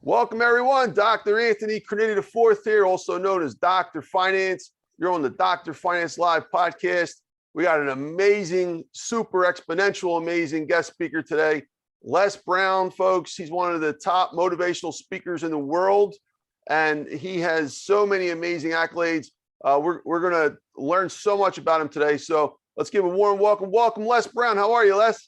Welcome, everyone. Dr. Anthony Criniti IV here, also known as Dr. Finance. You're on the Dr. Finance Live podcast. We got an amazing, super exponential, amazing guest speaker today. Les Brown, folks. He's one of the top motivational speakers in the world, and he has so many amazing accolades. We're going to learn so much about him today. So let's give a warm welcome. Welcome, Les Brown. How are you, Les?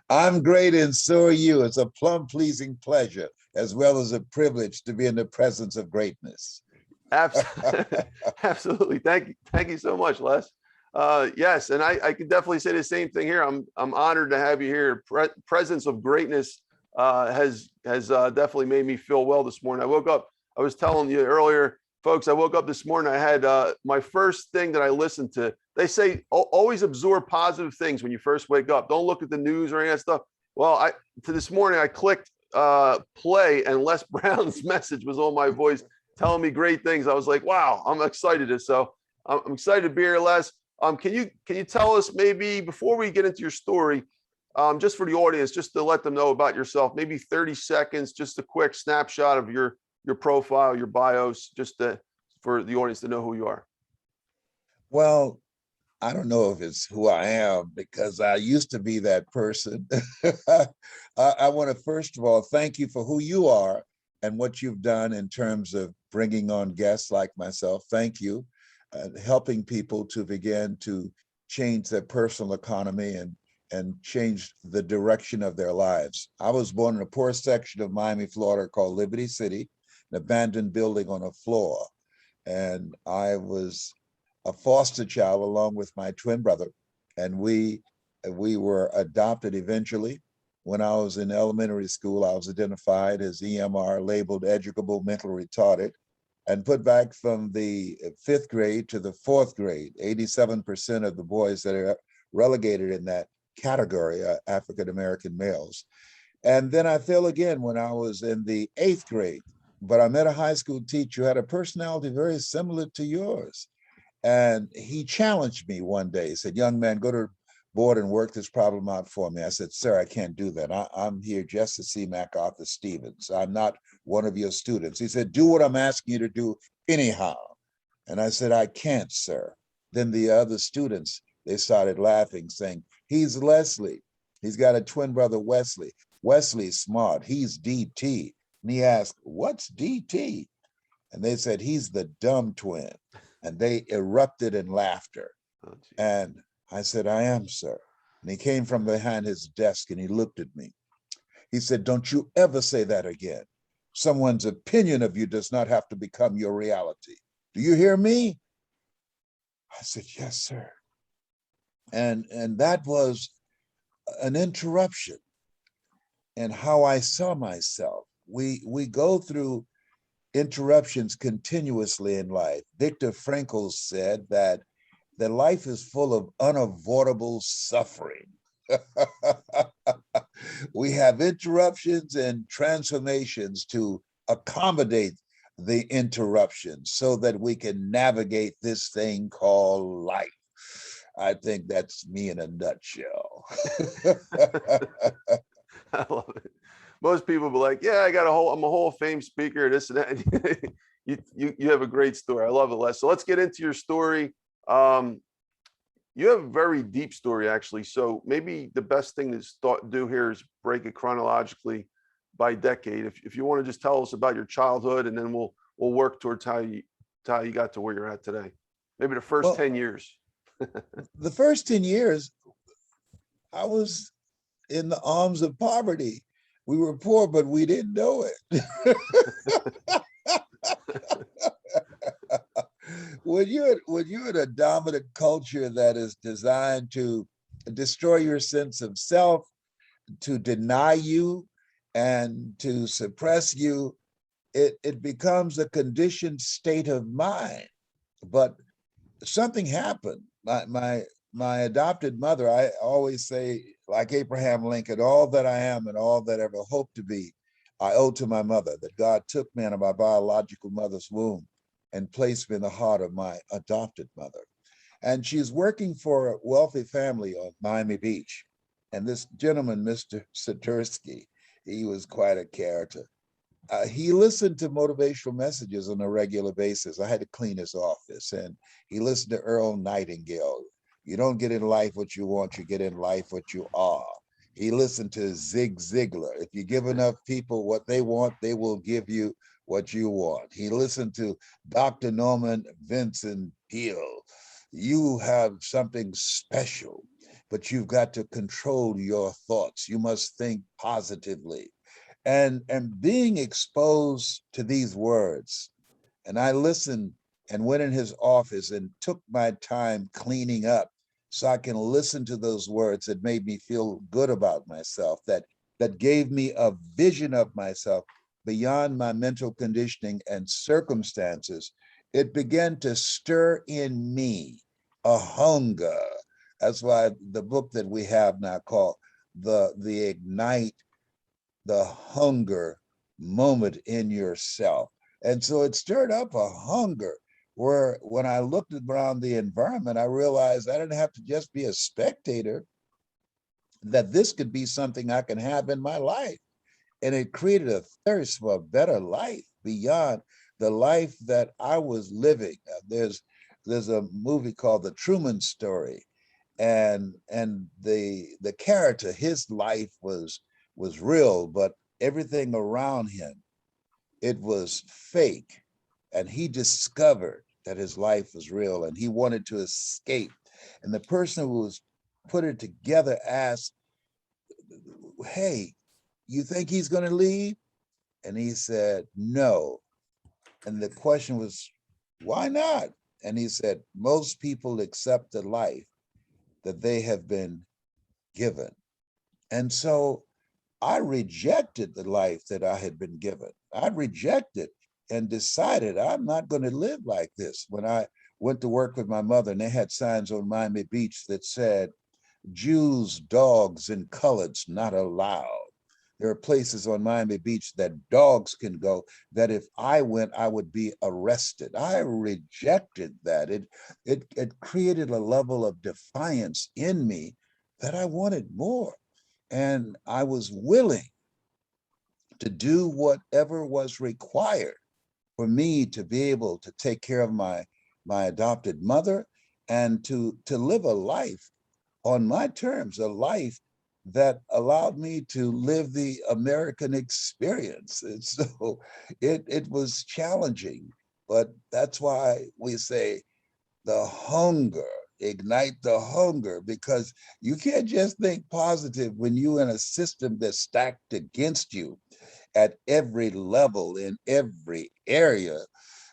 I'm great, and so are you. It's a plum-pleasing pleasure, as well as a privilege to be in the presence of greatness. Absolutely. Thank you so much, Les. Yes, and I can definitely say the same thing here. I'm honored to have you here. Presence of greatness has definitely made me feel well this morning. I woke up, I was telling you earlier, folks, I woke up this morning, I had my first thing that I listened to. They say always absorb positive things when you first wake up. Don't look at the news or any of that stuff. Well, this morning I clicked play, and Les Brown's message was on my voice telling me great things. I was like, wow, I'm excited. So I'm excited to be here, Les. Can you tell us, maybe before we get into your story, just for the audience, just to let them know about yourself, maybe 30 seconds, just a quick snapshot of your profile, your bios, just for the audience to know who you are. Well, I don't know if it's who I am, because I used to be that person. I want to, first of all, thank you for who you are and what you've done in terms of bringing on guests like myself. Thank you. Helping people to begin to change their personal economy and change the direction of their lives. I was born in a poor section of Miami, Florida called Liberty City, an abandoned building on a floor. And I was a foster child along with my twin brother. And we were adopted eventually. When I was in elementary school, I was identified as EMR, labeled educable mental retarded, and put back from the 5th grade to the 4th grade. 87% of the boys that are relegated in that category are African-American males. And then I fell again when I was in the 8th grade. But I met a high school teacher who had a personality very similar to yours. And he challenged me one day. He said, young man, go to board and work this problem out for me. I said, sir, I can't do that. I'm here just to see MacArthur Stevens. I'm not one of your students. He said, do what I'm asking you to do anyhow. And I said, I can't, sir. Then the other students, they started laughing, saying, he's Leslie. He's got a twin brother, Wesley. Wesley's smart. He's DT. And he asked, what's DT? And they said, he's the dumb twin. And they erupted in laughter. Oh, and I said, I am, sir. And he came from behind his desk and he looked at me. He said, don't you ever say that again. Someone's opinion of you does not have to become your reality. Do you hear me? I said, yes, sir. And that was an interruption in how I saw myself. We go through interruptions continuously in life. Viktor Frankl said that life is full of unavoidable suffering. We have interruptions and transformations to accommodate the interruptions so that we can navigate this thing called life. I think that's me in a nutshell. I love it. Most people be like, yeah, I'm a Hall of Fame speaker, this and that. you have a great story. I love it, Les. So let's get into your story. You have a very deep story, actually. So maybe the best thing to do here is break it chronologically by decade. If you want to just tell us about your childhood, and then we'll work towards how you got to where you're at today. Maybe the first 10 years. The first 10 years, I was in the arms of poverty. We were poor, but we didn't know it. When you're in a dominant culture that is designed to destroy your sense of self, to deny you, and to suppress you, it becomes a conditioned state of mind. But something happened. My adopted mother, I always say, like Abraham Lincoln, all that I am and all that I ever hope to be, I owe to my mother, that God took me out of my biological mother's womb and placed me in the heart of my adopted mother. And she's working for a wealthy family on Miami Beach. And this gentleman, Mr. Satursky, he was quite a character. he listened to motivational messages on a regular basis. I had to clean his office, and he listened to Earl Nightingale. You don't get in life what you want, you get in life what you are. He listened to Zig Ziglar. If you give enough people what they want, they will give you what you want. He listened to Dr. Norman Vincent Peale. You have something special, but you've got to control your thoughts. You must think positively. And being exposed to these words, and I listened and went in his office and took my time cleaning up so I can listen to those words that made me feel good about myself, that gave me a vision of myself beyond my mental conditioning and circumstances. It began to stir in me a hunger. That's why the book that we have now called the Ignite the Hunger moment in yourself. And so it stirred up a hunger where when I looked around the environment, I realized I didn't have to just be a spectator, that this could be something I can have in my life. And it created a thirst for a better life beyond the life that I was living. There's a movie called The Truman Story, and the character, his life was real, but everything around him, it was fake. And he discovered that his life was real and he wanted to escape. And the person who was put it together asked, hey, you think he's going to leave? And he said, no. And the question was, why not? And he said, most people accept the life that they have been given. And so I rejected the life that I had been given. I rejected and decided I'm not going to live like this. When I went to work with my mother, and they had signs on Miami Beach that said, Jews, dogs, and coloreds not allowed. There are places on Miami Beach that dogs can go, that if I went, I would be arrested. I rejected that. It created a level of defiance in me that I wanted more. And I was willing to do whatever was required for me to be able to take care of my adopted mother and to live a life on my terms, a life that allowed me to live the American experience. And so it was challenging, but that's why we say the hunger, ignite the hunger, because you can't just think positive when you're in a system that's stacked against you at every level, in every area.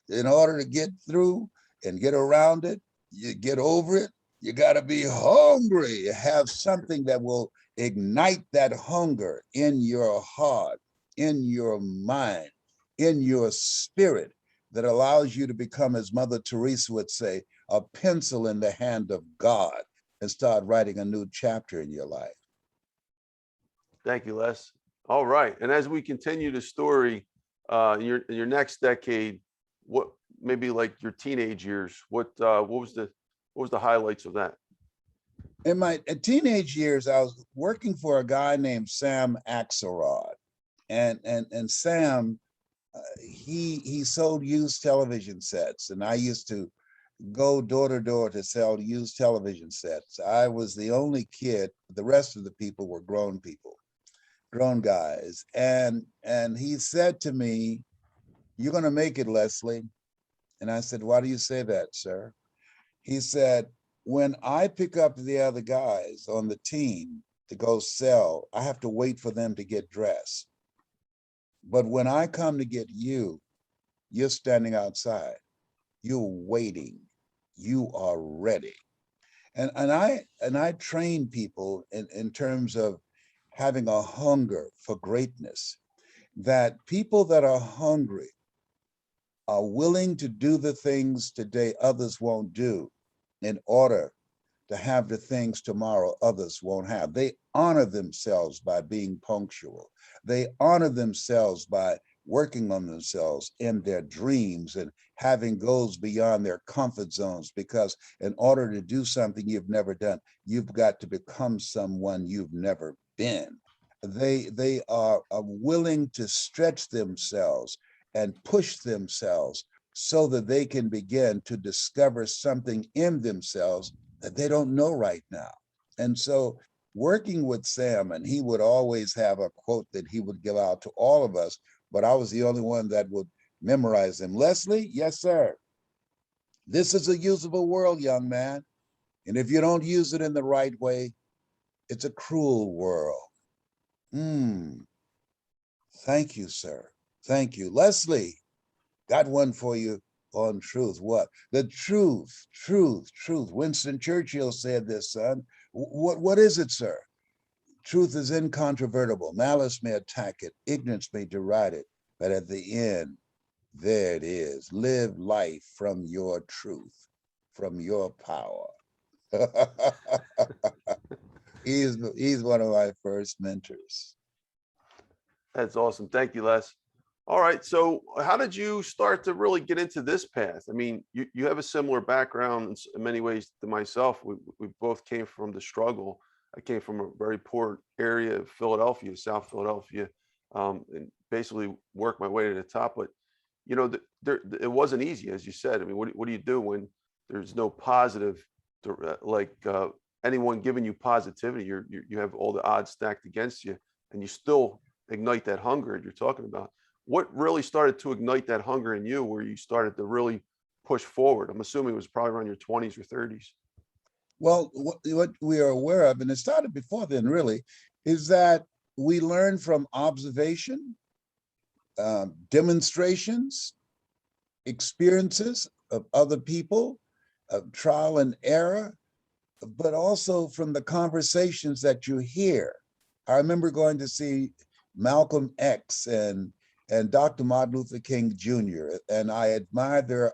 In order to get through and get around it, you get over it, you got to be hungry, have something that will ignite that hunger in your heart, in your mind, in your spirit, that allows you to become, as Mother Teresa would say, a pencil in the hand of God and start writing a new chapter in your life. Thank you, Les. All right. And as we continue the story, in your next decade, what maybe like your teenage years, what was the highlights of that? In my teenage years, I was working for a guy named Sam Axelrod, and Sam, he sold used television sets, and I used to go door to door to sell used television sets. I was the only kid. The rest of the people were grown people, grown guys. And he said to me, "You're going to make it, Leslie." And I said, "Why do you say that, sir?" He said, "When I pick up the other guys on the team to go sell, I have to wait for them to get dressed. But when I come to get you, you're standing outside. You're waiting. You are ready." And I train people in terms of having a hunger for greatness, that people that are hungry are willing to do the things today others won't do in order to have the things tomorrow others won't have. They honor themselves by being punctual. They honor themselves by working on themselves in their dreams and having goals beyond their comfort zones, because in order to do something you've never done, you've got to become someone you've never been. They are willing to stretch themselves and push themselves so that they can begin to discover something in themselves that they don't know right now. And so working with Sam, and he would always have a quote that he would give out to all of us, but I was the only one that would memorize them. Leslie, yes, sir. This is a usable world, young man. And if you don't use it in the right way, it's a cruel world. Thank you, sir. Thank you. Leslie, got one for you on truth. What? The truth, truth, truth. Winston Churchill said this, son. What is it, sir? Truth is incontrovertible. Malice may attack it. Ignorance may deride it. But at the end, there it is. Live life from your truth, from your power. He's one of my first mentors. That's awesome. Thank you, Les. All right. So how did you start to really get into this path? I mean, you have a similar background in many ways to myself. We both came from the struggle. I came from a very poor area of Philadelphia, South Philadelphia, and basically worked my way to the top. But, you know, it wasn't easy, as you said. I mean, what do you do when there's no positive, anyone giving you positivity? You have all the odds stacked against you, and you still ignite that hunger you're talking about. What really started to ignite that hunger in you where you started to really push forward? I'm assuming it was probably around your 20s or 30s. Well, what we are aware of, and it started before then really, is that we learn from observation, demonstrations, experiences of other people, of trial and error, but also from the conversations that you hear. I remember going to see Malcolm X and Dr. Martin Luther King Jr., and I admired their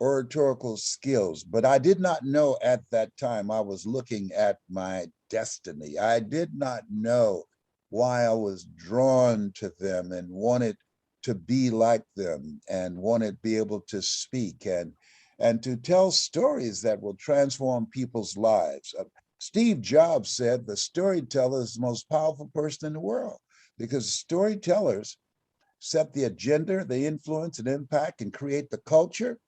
oratorical skills, but I did not know at that time I was looking at my destiny. I did not know why I was drawn to them and wanted to be like them and wanted to be able to speak and to tell stories that will transform people's lives. Steve Jobs said the storyteller is the most powerful person in the world because storytellers set the agenda, they influence and impact and create the culture,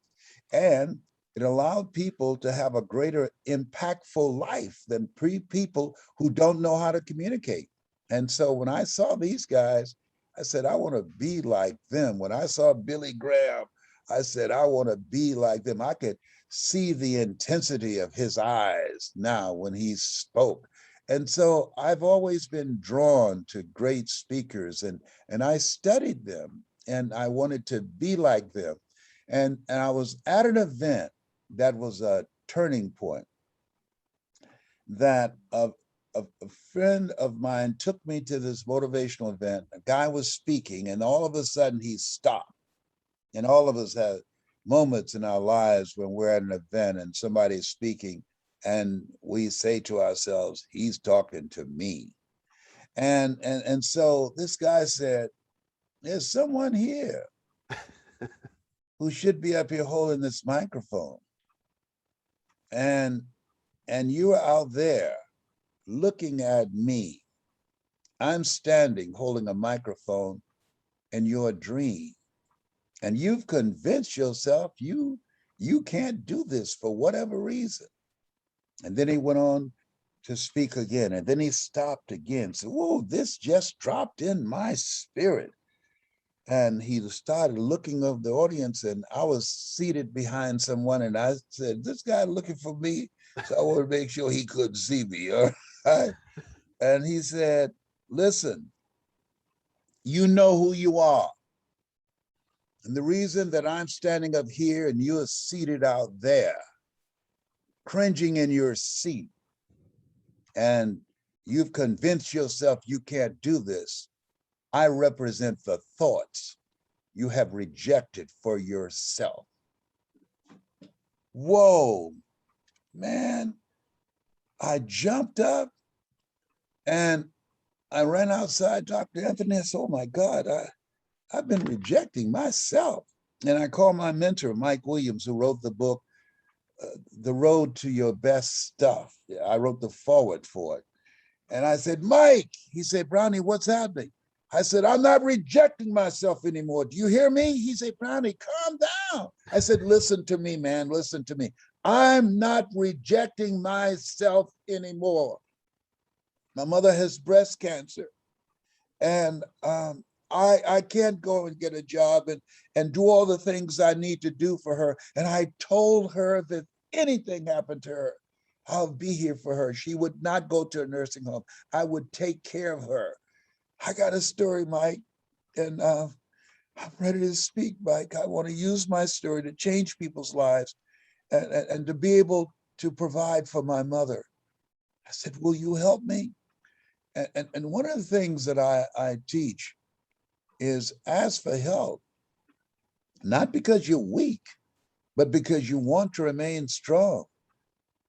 and it allowed people to have a greater impactful life than people who don't know how to communicate. And so when I saw these guys, I said, I want to be like them. When I saw Billy Graham, I said, I want to be like them. I could see the intensity of his eyes now when he spoke. And so I've always been drawn to great speakers and I studied them and I wanted to be like them. And I was at an event that was a turning point that a friend of mine took me to this motivational event. A guy was speaking and all of a sudden he stopped. And all of us have moments in our lives when we're at an event and somebody's speaking and we say to ourselves, he's talking to me. And so this guy said, there's someone here who should be up here holding this microphone. And you are out there looking at me. I'm standing holding a microphone in your dream. And you've convinced yourself you can't do this for whatever reason. And then he went on to speak again. And then he stopped again. Said, whoa, this just dropped in my spirit. And he started looking of the audience, and I was seated behind someone, and I said, this guy looking for me, so I want to make sure he couldn't see me. All right? And he said, listen, you know who you are. And the reason that I'm standing up here and you're seated out there, cringing in your seat, and you've convinced yourself you can't do this, I represent the thoughts you have rejected for yourself. Whoa, man. I jumped up and I ran outside Dr. Anthony. I said, oh my God, I've been rejecting myself. And I called my mentor, Mike Williams, who wrote the book, The Road to Your Best Stuff. I wrote the foreword for it. And I said, Mike. He said, Brownie, what's happening? I said, I'm not rejecting myself anymore. Do you hear me? He said, Brownie, calm down. I said, listen to me, man, listen to me. I'm not rejecting myself anymore. My mother has breast cancer, and I can't go and get a job and do all the things I need to do for her. And I told her that anything happened to her, I'll be here for her. She would not go to a nursing home. I would take care of her. I got a story, Mike, and I'm ready to speak, Mike. I want to use my story to change people's lives and to be able to provide for my mother. I said, will you help me? And one of the things that I teach is ask for help, not because you're weak, but because you want to remain strong,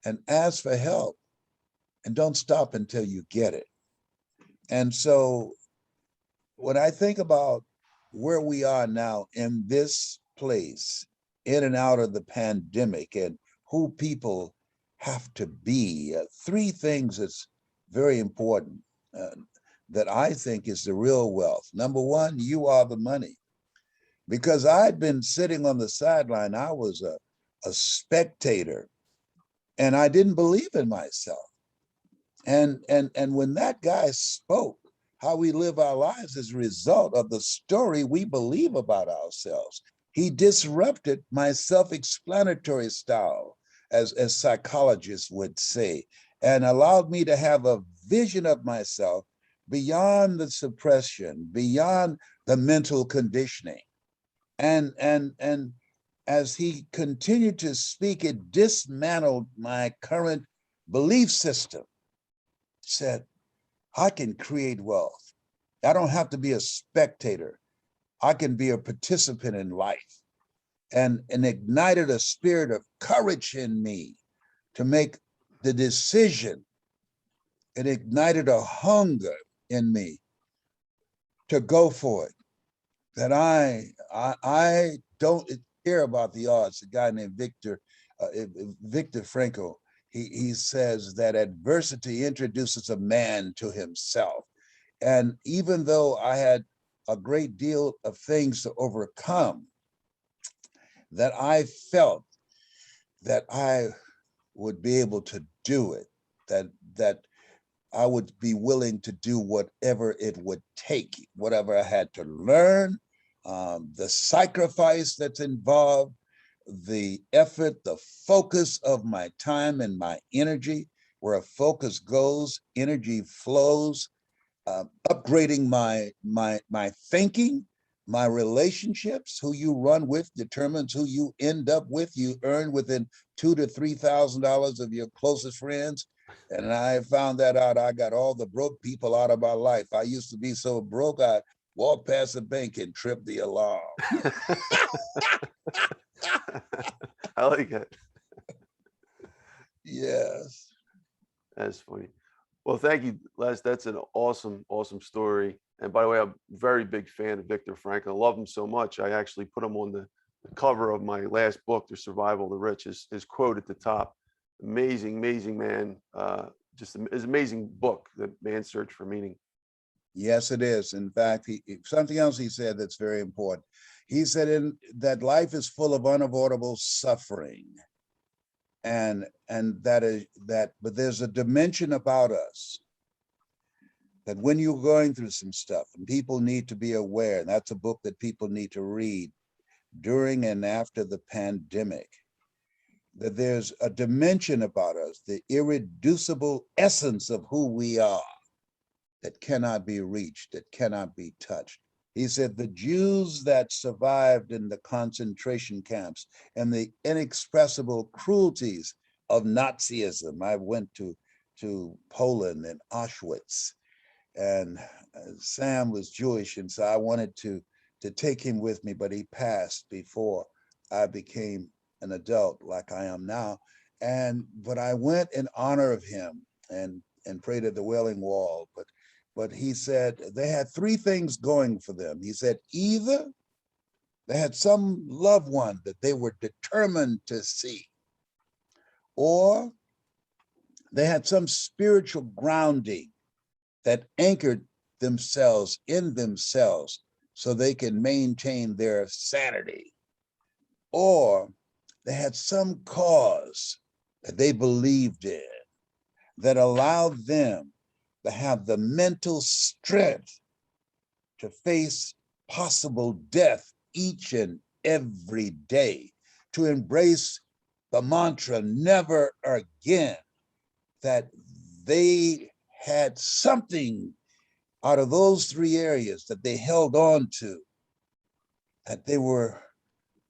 and ask for help and don't stop until you get it. And so when I think about where we are now in this place, in and out of the pandemic, and who people have to be, three things that's very important that I think is the real wealth. Number one, you are the money. Because I'd been sitting on the sideline, I was a spectator, and I didn't believe in myself. And when that guy spoke, how we live our lives as a result of the story we believe about ourselves. He disrupted my self-explanatory style, as psychologists would say, and allowed me to have a vision of myself beyond the suppression, beyond the mental conditioning. And as he continued to speak, it dismantled my current belief system. Said, I can create wealth. I don't have to be a spectator. I can be a participant in life. And ignited a spirit of courage in me to make the decision. It ignited a hunger in me to go for it. That I don't care about the odds. A guy named Viktor Frankl, he says that adversity introduces a man to himself. And even though I had a great deal of things to overcome, that I felt that I would be able to do it, that I would be willing to do whatever it would take, whatever I had to learn, the sacrifice that's involved, the effort, the focus of my time and my energy. Where a focus goes, energy flows. Upgrading my thinking, my relationships. Who you run with determines who you end up with. You earn within $2,000 to $3,000 of your closest friends. And I found that out. I got all the broke people out of my life. I used to be so broke, I walk past the bank and trip the alarm. I like it. Yes. That's funny. Well, thank you, Les. That's an awesome, awesome story. And by the way, I'm a very big fan of Viktor Frankl. I love him so much. I actually put him on the cover of my last book, The Survival of the Rich. His quote at the top. Amazing, amazing man. Just an amazing book, The Man's Search for Meaning. Yes, it is. In fact, something else he said that's very important. He said that life is full of unavoidable suffering. And but there's a dimension about us that when you're going through some stuff, and people need to be aware, and that's a book that people need to read during and after the pandemic, that there's a dimension about us, the irreducible essence of who we are, that cannot be reached, that cannot be touched. He said the Jews that survived in the concentration camps and the inexpressible cruelties of Nazism. I went to Poland and Auschwitz, and Sam was Jewish, and so I wanted to take him with me, but he passed before I became an adult like I am now. But I went in honor of him and prayed at the Wailing Wall. But he said they had three things going for them. He said either they had some loved one that they were determined to see, or they had some spiritual grounding that anchored themselves in themselves so they can maintain their sanity, or they had some cause that they believed in that allowed them to have the mental strength to face possible death each and every day, to embrace the mantra, never again, that they had something out of those three areas that they held on to, that they were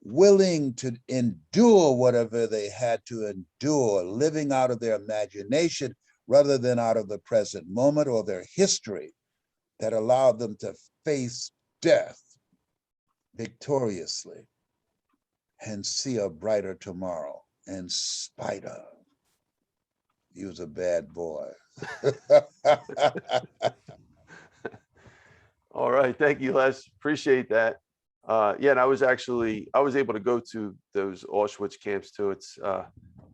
willing to endure whatever they had to endure, living out of their imagination rather than out of the present moment or their history, that allowed them to face death victoriously and see a brighter tomorrow in spite of. He was a bad boy. All right. Thank you, Les. Appreciate that. Yeah, and I was able to go to those Auschwitz camps too. It's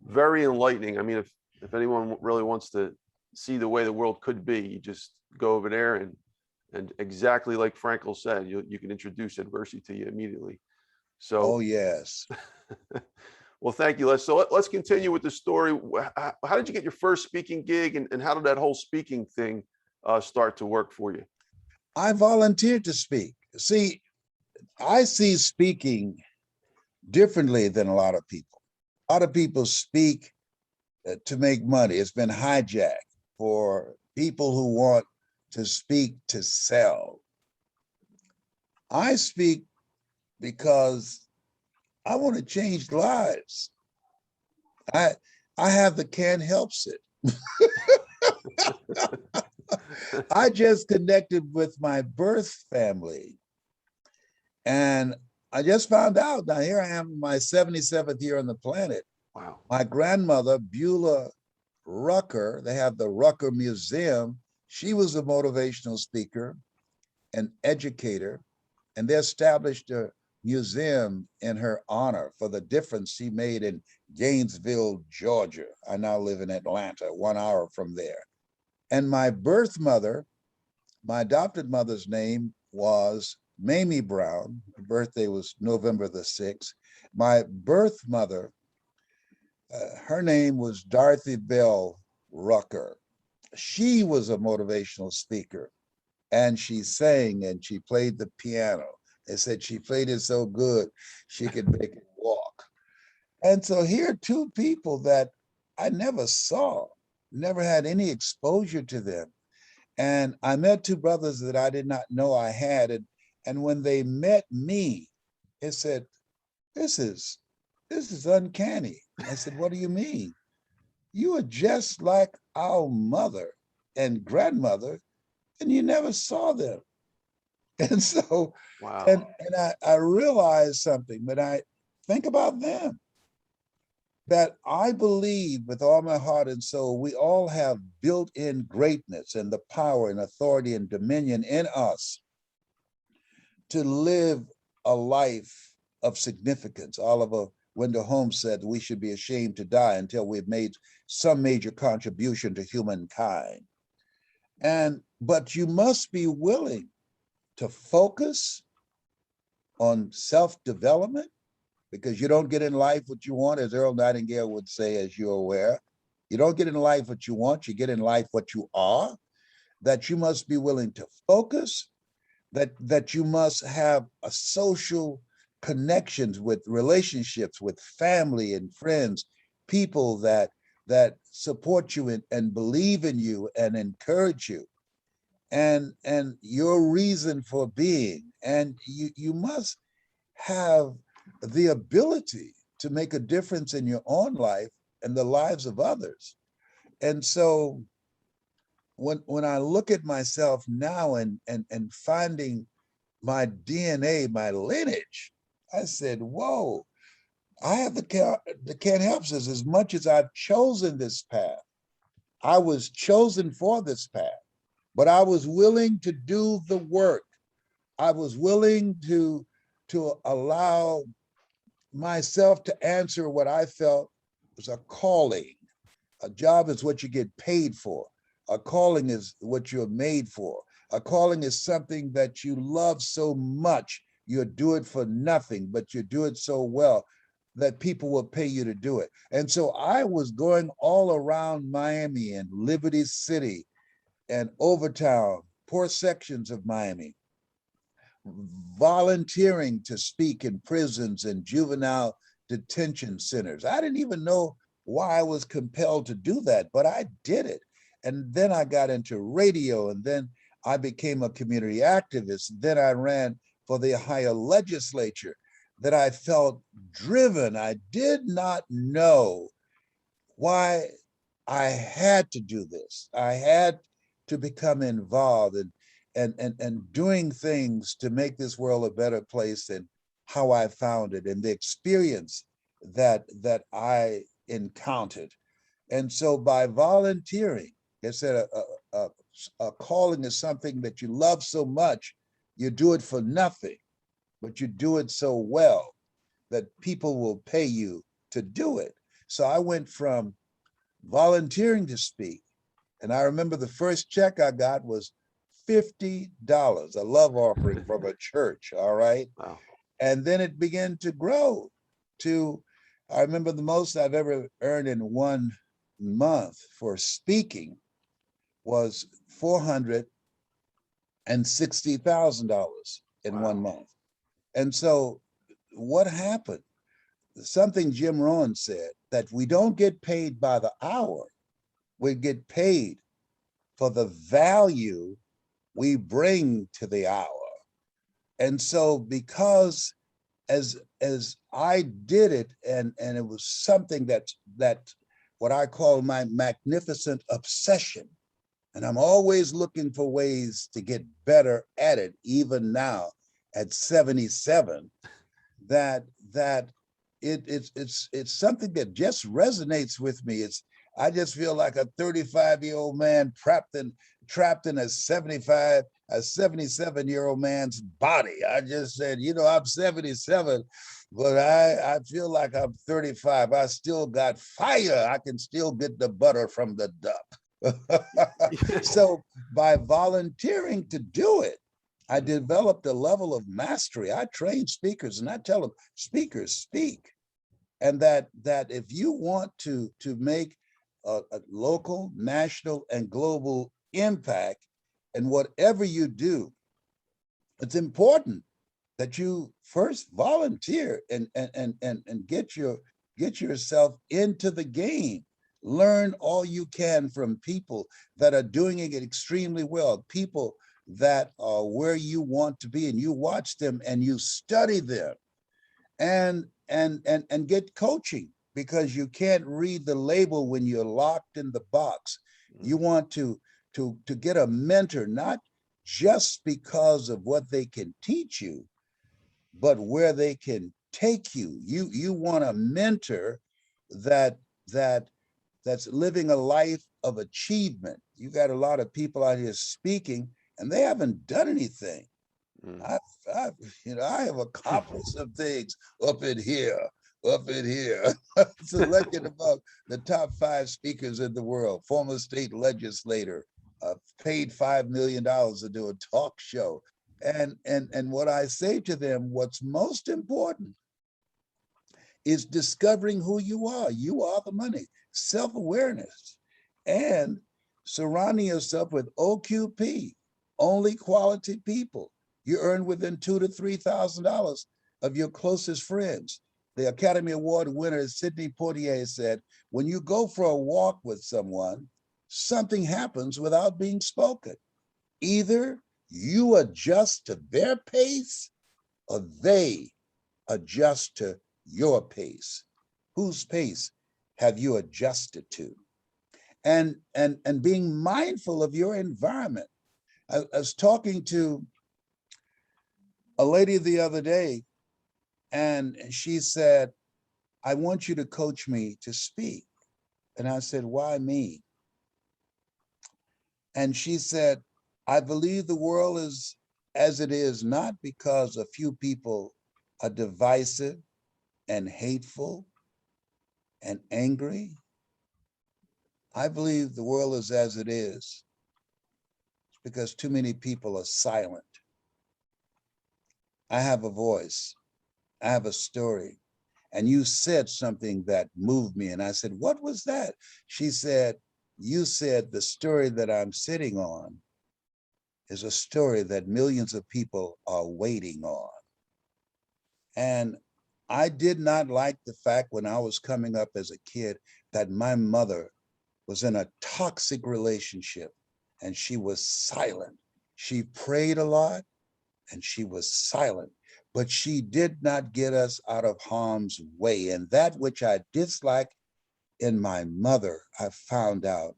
very enlightening. I mean, if anyone really wants to see the way the world could be, you just go over there and exactly like Frankel said, you can introduce adversity to you immediately. So, Oh, yes. well, thank you, Les. So let's continue with the story. How did you get your first speaking gig, and how did that whole speaking thing start to work for you? I volunteered to speak. See, I see speaking differently than a lot of people. A lot of people speak to make money. It's been hijacked for people who want to speak to sell. I speak because I want to change lives. I have the can't helps it. I just connected with my birth family, and I just found out. Now here I am, my 77th year on the planet. Wow. My grandmother, Beulah Rucker, they have the Rucker Museum. She was a motivational speaker, an educator, and they established a museum in her honor for the difference she made in Gainesville, Georgia. I now live in Atlanta, 1 hour from there. And my birth mother, my adopted mother's name was Mamie Brown. Her birthday was November the 6th. My birth mother, her name was Dorothy Bell Rucker. She was a motivational speaker, and she sang and she played the piano. They said she played it so good, she could make it walk. And so here are two people that I never saw, never had any exposure to them. And I met two brothers that I did not know I had. And when they met me, they said, this is uncanny. I said, what do you mean? You are just like our mother and grandmother, and you never saw them. And so, Wow. and I realized something, but I think about them, that I believe with all my heart and soul, we all have built-in greatness and the power and authority and dominion in us to live a life of significance. Oliver Wendell Holmes said we should be ashamed to die until we've made some major contribution to humankind. But you must be willing to focus on self-development, because you don't get in life what you want, as Earl Nightingale would say, as you're aware. You don't get in life what you want, you get in life what you are. That you must be willing to focus, that you must have a social connections with relationships with family and friends, people that support you and believe in you and encourage you, and your reason for being. And you must have the ability to make a difference in your own life and the lives of others. And so when I look at myself now and finding my DNA, my lineage, I said, whoa, I have the can't help us. As much as I've chosen this path, I was chosen for this path, but I was willing to do the work. I was willing to allow myself to answer what I felt was a calling. A job is what you get paid for. A calling is what you're made for. A calling is something that you love so much, you do it for nothing, but you do it so well that people will pay you to do it. And so I was going all around Miami and Liberty City and Overtown, poor sections of Miami, volunteering to speak in prisons and juvenile detention centers. I didn't even know why I was compelled to do that, but I did it. And then I got into radio, and then I became a community activist. Then I ran for the Ohio legislature. That I felt driven. I did not know why I had to do this. I had to become involved and doing things to make this world a better place than how I found it and the experience that I encountered. And so by volunteering, I said a calling is something that you love so much, you do it for nothing, but you do it so well that people will pay you to do it. So I went from volunteering to speak, and I remember the first check I got was $50, a love offering from a church, all right? Wow. And then it began to grow to, I remember the most I've ever earned in 1 month for speaking was $460,000 in Wow. 1 month. And so what happened? Something Jim Rohn said, that we don't get paid by the hour, we get paid for the value we bring to the hour. And so because as I did it, and it was something that what I call my magnificent obsession, and I'm always looking for ways to get better at it, even now at 77, that it's something that just resonates with me. I just feel like a 35-year-old man trapped in a 77-year-old man's body. I just said, I'm 77, but I feel like I'm 35. I still got fire. I can still get the butter from the duck. So by volunteering to do it, I developed a level of mastery. I train speakers and I tell them, speakers, speak. And that if you want to make a local, national, and global impact in whatever you do, it's important that you first volunteer and get yourself into the game. Learn all you can from people that are doing it extremely well, people that are where you want to be, and you watch them and you study them, and get coaching, because you can't read the label when you're locked in the box. You want to get a mentor, not just because of what they can teach you, but where they can take you. You want a mentor that's living a life of achievement. You got a lot of people out here speaking and they haven't done anything. I have accomplished some things up in here. Selected about the top 5 speakers in the world, former state legislator, paid $5 million to do a talk show. And what I say to them, what's most important is discovering who you are. You are the money, self-awareness, and surrounding yourself with OQP, only quality people. You earn within $2,000 to $3,000 of your closest friends. The Academy Award winner Sidney Poitier said, when you go for a walk with someone, something happens without being spoken. Either you adjust to their pace or they adjust to your pace. Whose pace have you adjusted to? And being mindful of your environment. I was talking to a lady the other day, and she said, I want you to coach me to speak. And I said, why me? And she said, I believe the world is as it is, not because a few people are divisive and hateful and angry, I believe the world is as it is because too many people are silent. I have a voice. I have a story. And you said something that moved me. And I said, what was that? She said, you said the story that I'm sitting on is a story that millions of people are waiting on. And I did not like the fact when I was coming up as a kid that my mother was in a toxic relationship and she was silent. She prayed a lot and she was silent, but she did not get us out of harm's way. And that which I disliked in my mother, I found out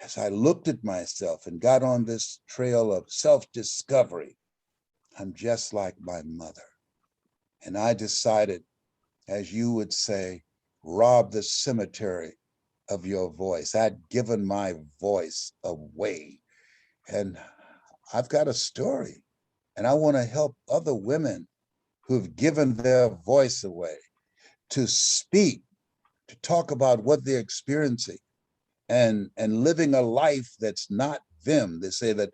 as I looked at myself and got on this trail of self-discovery. I'm just like my mother. And I decided, as you would say, rob the cemetery of your voice. I'd given my voice away. And I've got a story. And I want to help other women who've given their voice away to speak, to talk about what they're experiencing and living a life that's not them. They say that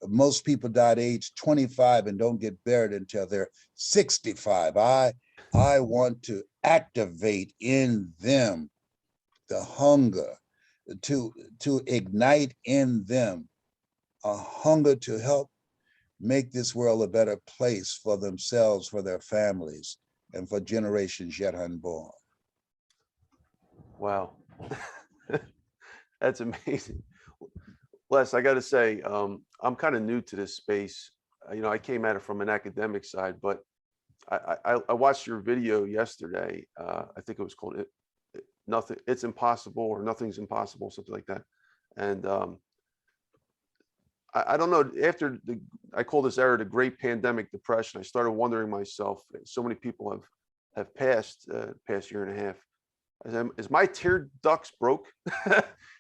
most people die at age 25 and don't get buried until they're 65. I want to activate in them the hunger, to ignite in them a hunger to help make this world a better place for themselves, for their families, and for generations yet unborn. Wow. That's amazing. Les, I got to say, I'm kind of new to this space. I came at it from an academic side, but I watched your video yesterday. I think it was called "Nothing. It's Impossible" or "Nothing's Impossible," something like that. And I don't know. After I call this era the Great Pandemic Depression, I started wondering myself. So many people have passed past year and a half. Is my tear ducts broke?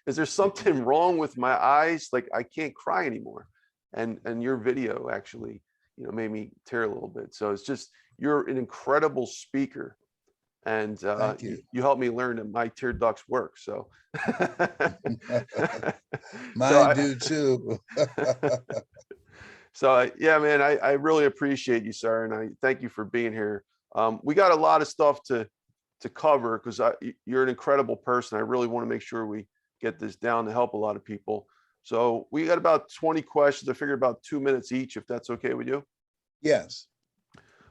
Is there something wrong with my eyes? Like I can't cry anymore. And your video actually, made me tear a little bit. So it's just, you're an incredible speaker. And Thank you. you helped me learn that my tear ducts work. So, Mine do too. So yeah, man, I really appreciate you, sir. And I thank you for being here. We got a lot of stuff to cover because you're an incredible person. I really want to make sure we get this down to help a lot of people. So we got about 20 questions. I figured about 2 minutes each, if that's okay with you. Yes.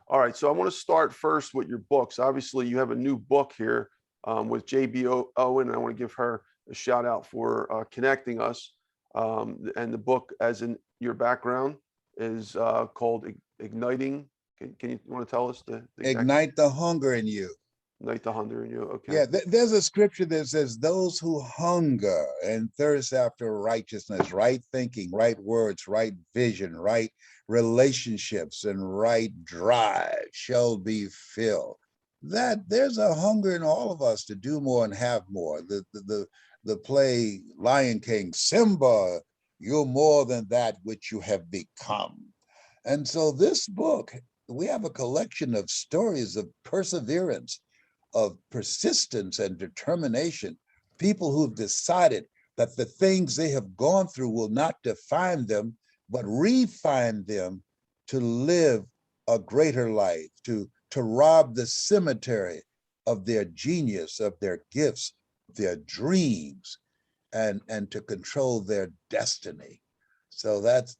All right. So I want to start first with your books. Obviously, you have a new book here with JB Owen. I want to give her a shout out for connecting us. And the book, as in your background, is called Igniting. Can you want to tell us the exact Ignite the hunger in you. Ignite the Hunger in You? Okay. Yeah, there's a scripture that says, those who hunger and thirst after righteousness, right thinking, right words, right vision, right relationships, and right drive shall be filled. That there's a hunger in all of us to do more and have more. The play Lion King, Simba, you're more than that which you have become. And so this book, we have a collection of stories of perseverance, of persistence and determination, people who've decided that the things they have gone through will not define them, but refine them to live a greater life, to rob the cemetery of their genius, of their gifts, their dreams, and to control their destiny. So that's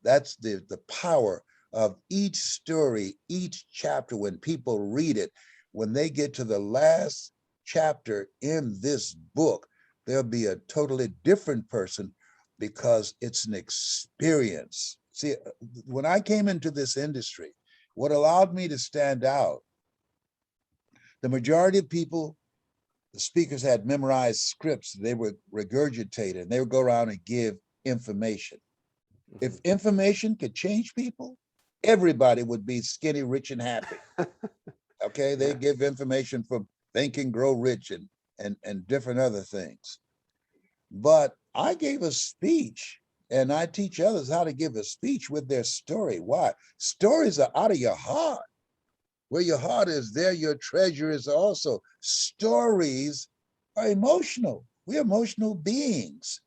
the power of each story, each chapter. When people read it, when they get to the last chapter in this book, they'll be a totally different person because it's an experience. See, when I came into this industry, what allowed me to stand out, the majority of people, the speakers had memorized scripts, they would regurgitate it, and they would go around and give information. If information could change people, everybody would be skinny, rich, and happy. Okay, they give information from Think and Grow Rich and different other things. But I gave a speech, and I teach others how to give a speech with their story. Why? Stories are out of your heart. Where your heart is, there your treasure is also. Stories are emotional. We're emotional beings.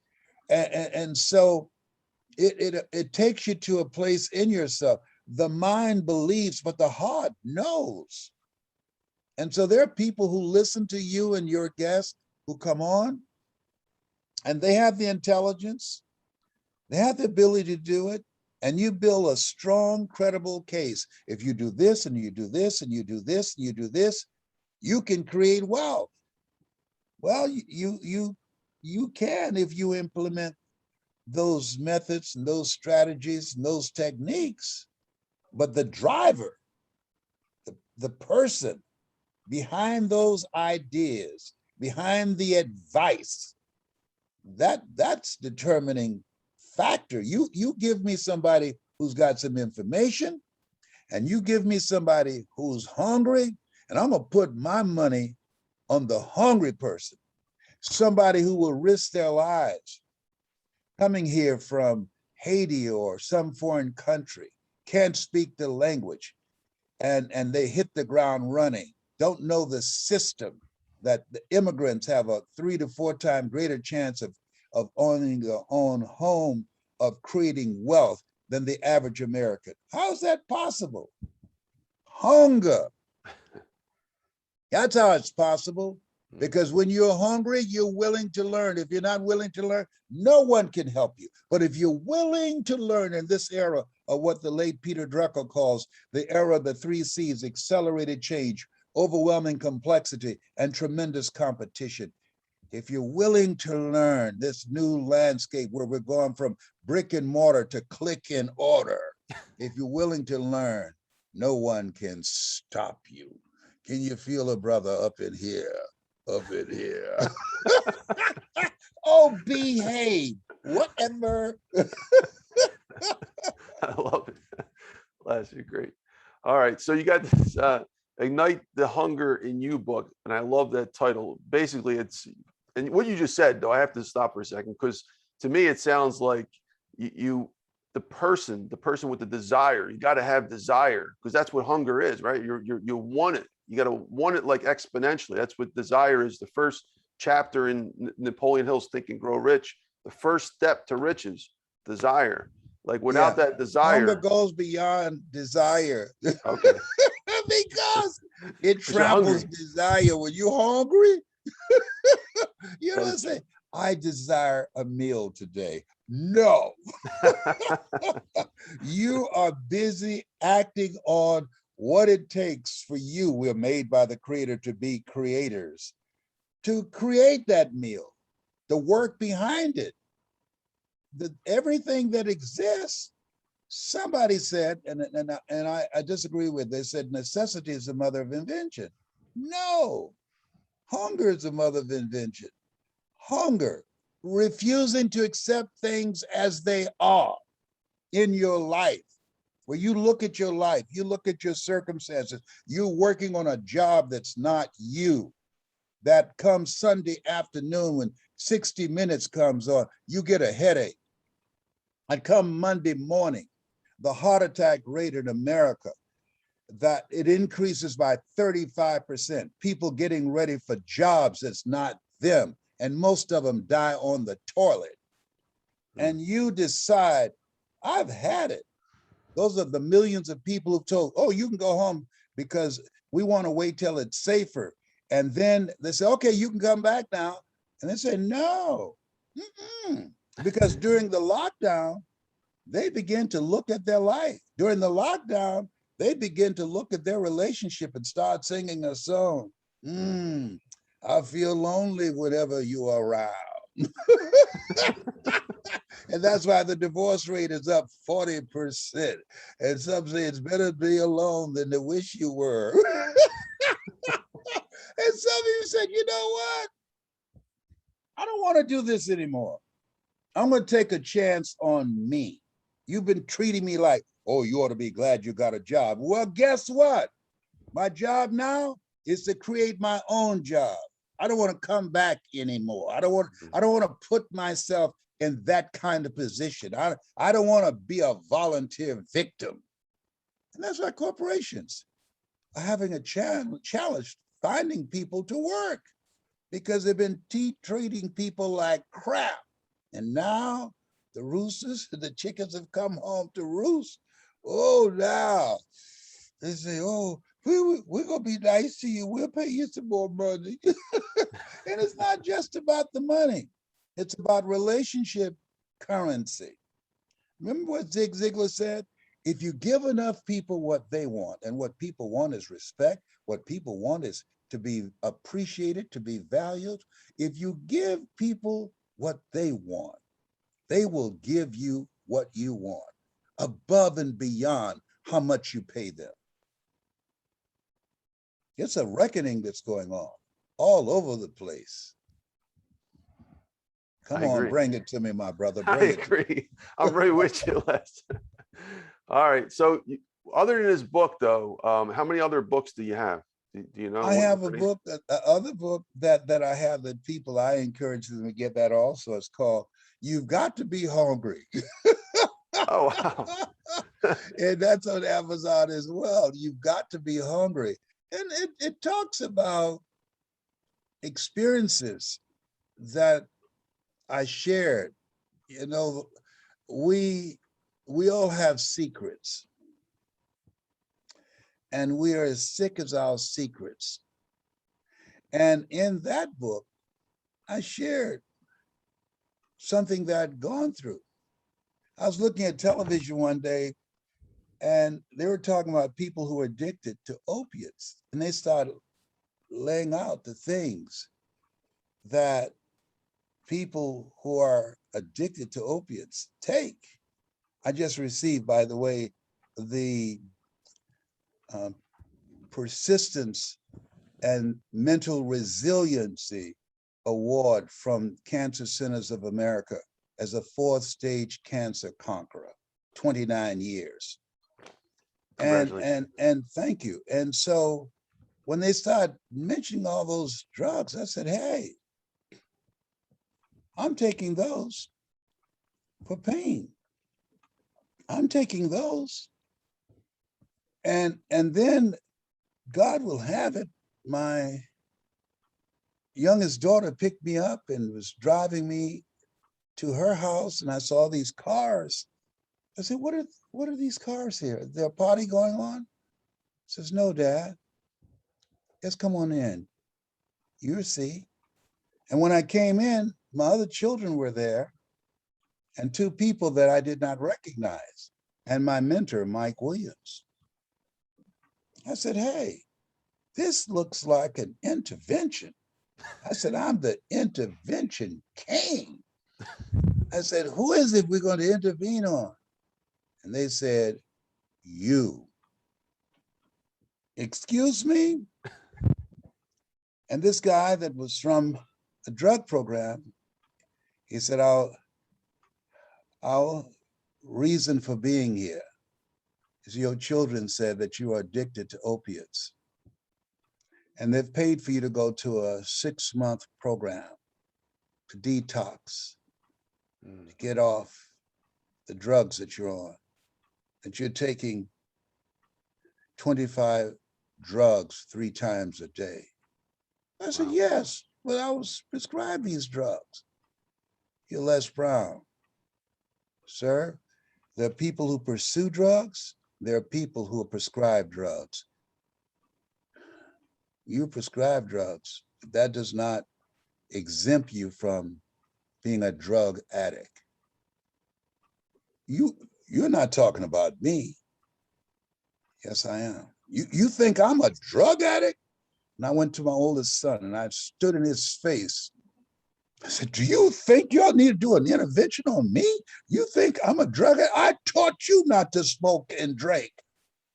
And so it takes you to a place in yourself. The mind believes, but the heart knows. And so there are people who listen to you and your guests who come on, and they have the intelligence, they have the ability to do it, and you build a strong, credible case. If you do this and you do this and you do this and you do this, you can create wealth. Well, you can if you implement those methods and those strategies and those techniques. But the driver, the person behind those ideas, behind the advice, that's determining factor. You give me somebody who's got some information, and you give me somebody who's hungry, and I'm gonna put my money on the hungry person, somebody who will risk their lives coming here from Haiti or some foreign country, can't speak the language, and they hit the ground running, don't know the system, that the immigrants have a 3 to 4 times greater chance of owning their own home, of creating wealth than the average American. How is that possible? Hunger. That's how it's possible. Because when you're hungry, you're willing to learn. If you're not willing to learn, no one can help you. But if you're willing to learn in this era of what the late Peter Drucker calls the era of the 3 C's, accelerated change, overwhelming complexity, and tremendous competition. If you're willing to learn this new landscape where we're going from brick and mortar to click and order, if you're willing to learn, no one can stop you. Can you feel a brother up in here? Up in here. Oh, behave, whatever. I love it. Les, you're great. All right, so you got this Ignite the Hunger in You book, and I love that title. Basically, it's, and what you just said, though, I have to stop for a second, because to me, it sounds like the person with the desire, you got to have desire, because that's what hunger is, right? You want it. You got to want it like exponentially. That's what desire is. The first chapter in Napoleon Hill's Think and Grow Rich, the first step to riches, desire. Like without that desire. Hunger goes beyond desire. Okay. Because it tramples desire. When you're hungry, you don't say, I desire a meal today. No. You are busy acting on what it takes for you. We're made by the Creator to be creators, to create that meal, the work behind it, everything that exists. Somebody said, and I disagree with, they said necessity is the mother of invention. No, hunger is the mother of invention. Hunger, refusing to accept things as they are in your life. Where you look at your life, you look at your circumstances, you're working on a job that's not you. That comes Sunday afternoon when 60 Minutes comes on, you get a headache. And come Monday morning, the heart attack rate in America, that it increases by 35%. People getting ready for jobs that's not them. And most of them die on the toilet. And you decide, I've had it. Those are the millions of people who've told, oh, you can go home because we want to wait till it's safer. And then they say, okay, you can come back now. And they say, no, because during the lockdown, they begin to look at their life. During the lockdown, they begin to look at their relationship and start singing a song. I feel lonely whenever you are around. And that's why the divorce rate is up 40%. And some say it's better to be alone than to wish you were. And some of you said, you know what? I don't want to do this anymore. I'm going to take a chance on me. You've been treating me like, oh, you ought to be glad you got a job. Well, guess what? My job now is to create my own job. I don't want to come back anymore. I don't want to put myself in that kind of position. I don't want to be a volunteer victim. And that's why corporations are having a challenge finding people to work. because they've been treating people like crap. And now the roosters, the chickens have come home to roost. Oh, now they say, oh, we're going to be nice to you. We'll pay you some more money. And it's not just about the money. It's about relationship currency. Remember what Zig Ziglar said? If you give enough people what they want, and what people want is respect, what people want is to be appreciated, to be valued. If you give people what they want, they will give you what you want, above and beyond how much you pay them. It's a reckoning that's going on all over the place. Come on, bring it to me, my brother. I agree. I'm right with you, Les. All right. So other than this book, though, how many other books do you have? Do you know? I have a book, other book that I have that people, I encourage them to get that also. It's called You've Got to Be Hungry. Oh, wow. And that's on Amazon as well. You've got to be hungry. And it talks about experiences that I shared. You know, we all have secrets, and we are as sick as our secrets. And in that book, I shared something that I'd gone through. I was looking at television one day, and they were talking about people who are addicted to opiates, and they started laying out the things that people who are addicted to opiates take. I just received, by the way, the Persistence and Mental Resiliency Award from Cancer Centers of America as a 4th stage cancer conqueror, 29 years. And thank you. And so when they started mentioning all those drugs, I said, hey, I'm taking those for pain. I'm taking those. And then God will have it, my youngest daughter picked me up and was driving me to her house, and I saw these cars. I said, what are these cars here? Is there a party going on? She says, no, Dad. Just come on in. You'll see. And when I came in, my other children were there, and 2 people that I did not recognize, and my mentor, Mike Williams. I said, hey, this looks like an intervention. I said, I'm the intervention king. I said, who is it we're going to intervene on? And they said, you. Excuse me? And this guy that was from a drug program, he said, our reason for being here is your children said that you are addicted to opiates. And they've paid for you to go to a 6-month program to detox, to get off the drugs that you're on, that you're taking 25 drugs 3 times a day. I said, yes, but I was prescribed these drugs. You're Les Brown. Sir, there are people who pursue drugs. There are people who are prescribed drugs. You prescribe drugs, but that does not exempt you from being a drug addict. You're not talking about me. Yes, I am. You think I'm a drug addict? And I went to my oldest son and I stood in his face. I said, do you think y'all need to do an intervention on me? You think I'm a drug addict? I taught you not to smoke and drink,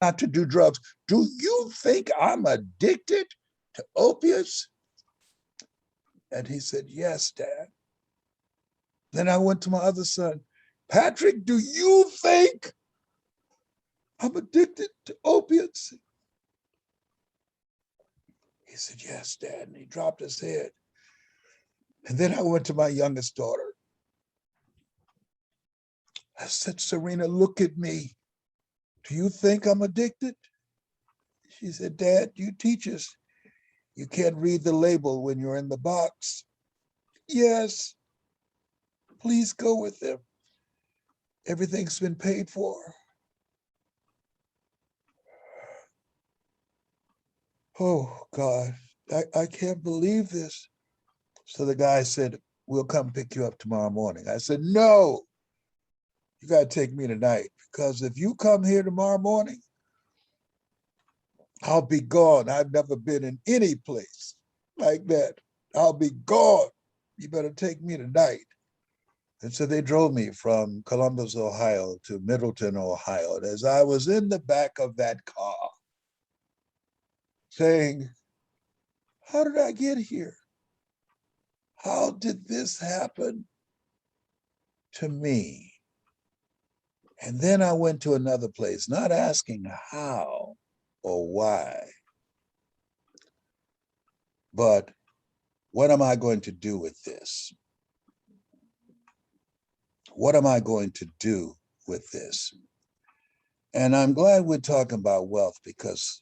not to do drugs. Do you think I'm addicted to opiates? And he said, yes, Dad. Then I went to my other son, Patrick, do you think I'm addicted to opiates? He said, yes, Dad. And he dropped his head. And then I went to my youngest daughter. I said, Serena, look at me. Do you think I'm addicted? She said, Dad, you teach us You can't read the label when you're in the box. Yes, please go with them. Everything's been paid for. Oh, God, I can't believe this. So the guy said, we'll come pick you up tomorrow morning. I said, no, you got to take me tonight, because if you come here tomorrow morning, I'll be gone. I've never been in any place like that. I'll be gone. You better take me tonight. And so they drove me from Columbus, Ohio to Middleton, Ohio. And as I was in the back of that car saying, how did I get here? How did this happen to me? And then I went to another place, not asking how or why, but what am I going to do with this? What am I going to do with this? And I'm glad we're talking about wealth, because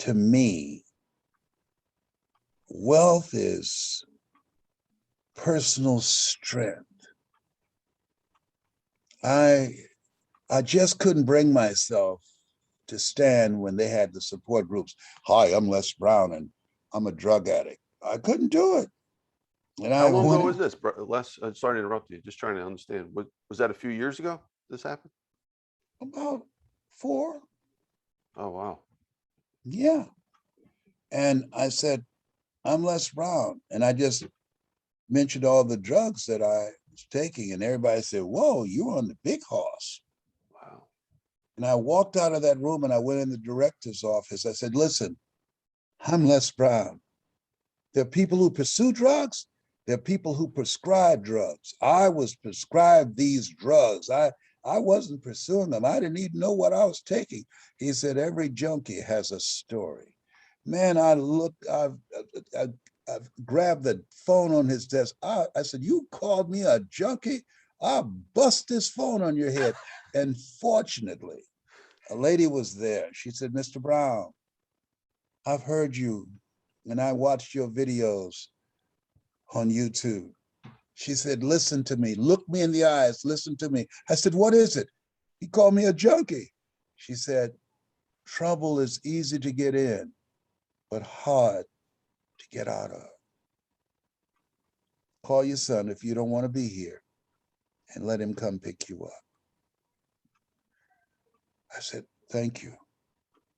to me, wealth is personal strength. I just couldn't bring myself to stand when they had the support groups. Hi, I'm Les Brown and I'm a drug addict. I couldn't do it. And How I long ago wanted was this, Les? Sorry to interrupt you. Just trying to understand. Was that a few years ago this happened? about 4. Oh, wow. Yeah. And I said, I'm Les Brown. And I just mentioned all the drugs that I was taking. And everybody said, whoa, you're on the big horse. Wow. And I walked out of that room and I went in the director's office. I said, listen, I'm Les Brown. There are people who pursue drugs. There are people who prescribe drugs. I was prescribed these drugs. I wasn't pursuing them. I didn't even know what I was taking. He said, every junkie has a story. Man, I've grabbed the phone on his desk. I said, you called me a junkie? I'll bust this phone on your head. And fortunately, a lady was there. She said, Mr. Brown, I've heard you and I watched your videos on YouTube. She said, listen to me, look me in the eyes, listen to me. I said, what is it? He called me a junkie. She said, trouble is easy to get in, but hard to get out of. Call your son if you don't want to be here and let him come pick you up. I said, thank you.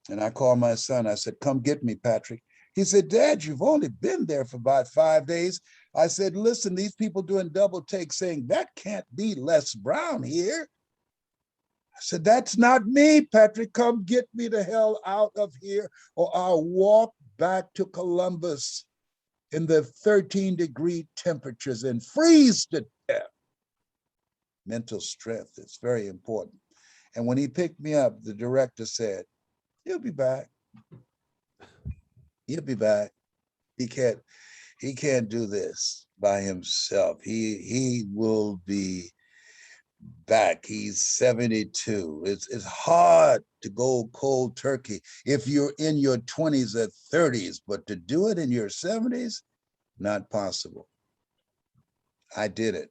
And I called my son. I said, come get me, Patrick. He said, Dad, you've only been there for about 5 days. I said, listen, these people doing double takes saying, that can't be Les Brown here. I said, that's not me, Patrick. Come get me the hell out of here, or I'll walk back to Columbus in the 13-degree temperatures and freeze to death. Mental strength is very important. And when he picked me up, the director said, he'll be back. He'll be back. He can't do this by himself. He will be back. He's 72. It's hard to go cold turkey if you're in your 20s or 30s, but to do it in your 70s, not possible. I did it.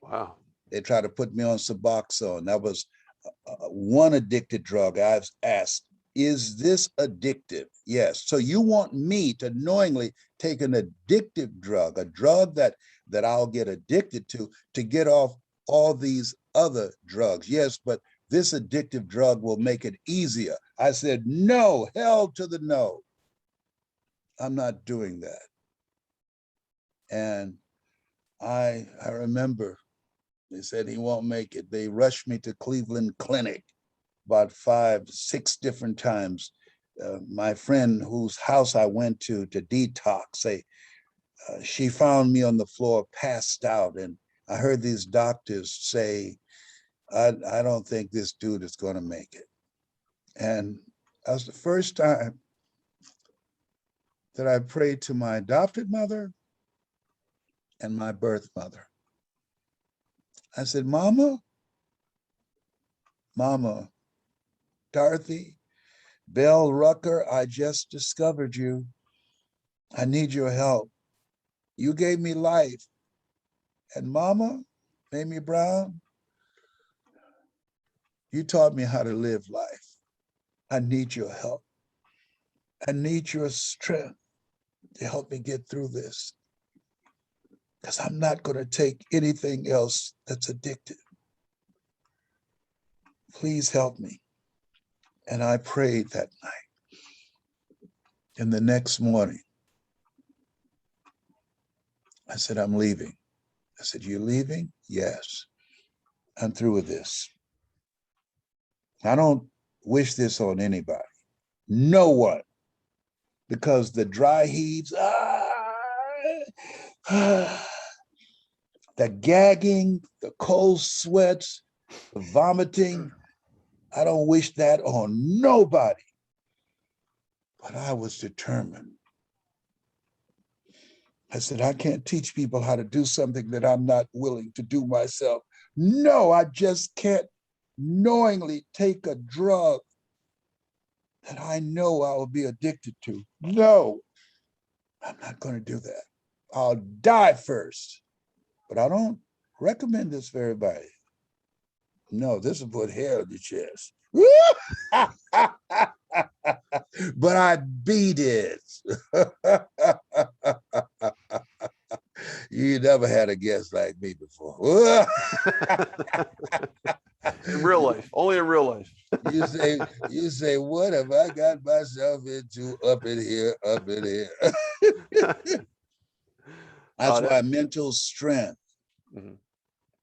Wow. They tried to put me on Suboxone. That was one addicted drug. I've asked, is this addictive? Yes. So you want me to knowingly take an addictive drug, a drug that I'll get addicted to get off all these other drugs? Yes, but this addictive drug will make it easier. I said, no, hell to the no. I'm not doing that. And I remember they said he won't make it. They rushed me to Cleveland Clinic about 5, 6 different times. My friend whose house I went to detox, she found me on the floor passed out. And I heard these doctors say, I don't think this dude is going to make it. And that was the first time that I prayed to my adopted mother and my birth mother. I said, Mama, Dorothy, Bell Rucker, I just discovered you. I need your help. You gave me life. And Mama, Mamie Brown, you taught me how to live life. I need your help. I need your strength to help me get through this, because I'm not going to take anything else that's addictive. Please help me. And I prayed that night. And the next morning, I said, I'm leaving. I said, you're leaving? Yes. I'm through with this. I don't wish this on anybody. No one. Because the dry heaves, the gagging, the cold sweats, the vomiting, I don't wish that on nobody. But I was determined. I said, I can't teach people how to do something that I'm not willing to do myself. No, I just can't knowingly take a drug that I know I will be addicted to. No, I'm not going to do that. I'll die first. But I don't recommend this for everybody. No, this will put hair on your chest. But I beat it. You never had a guest like me before. In real life, only in real life. You say, what have I got myself into up in here, up in here? That's why mental strength,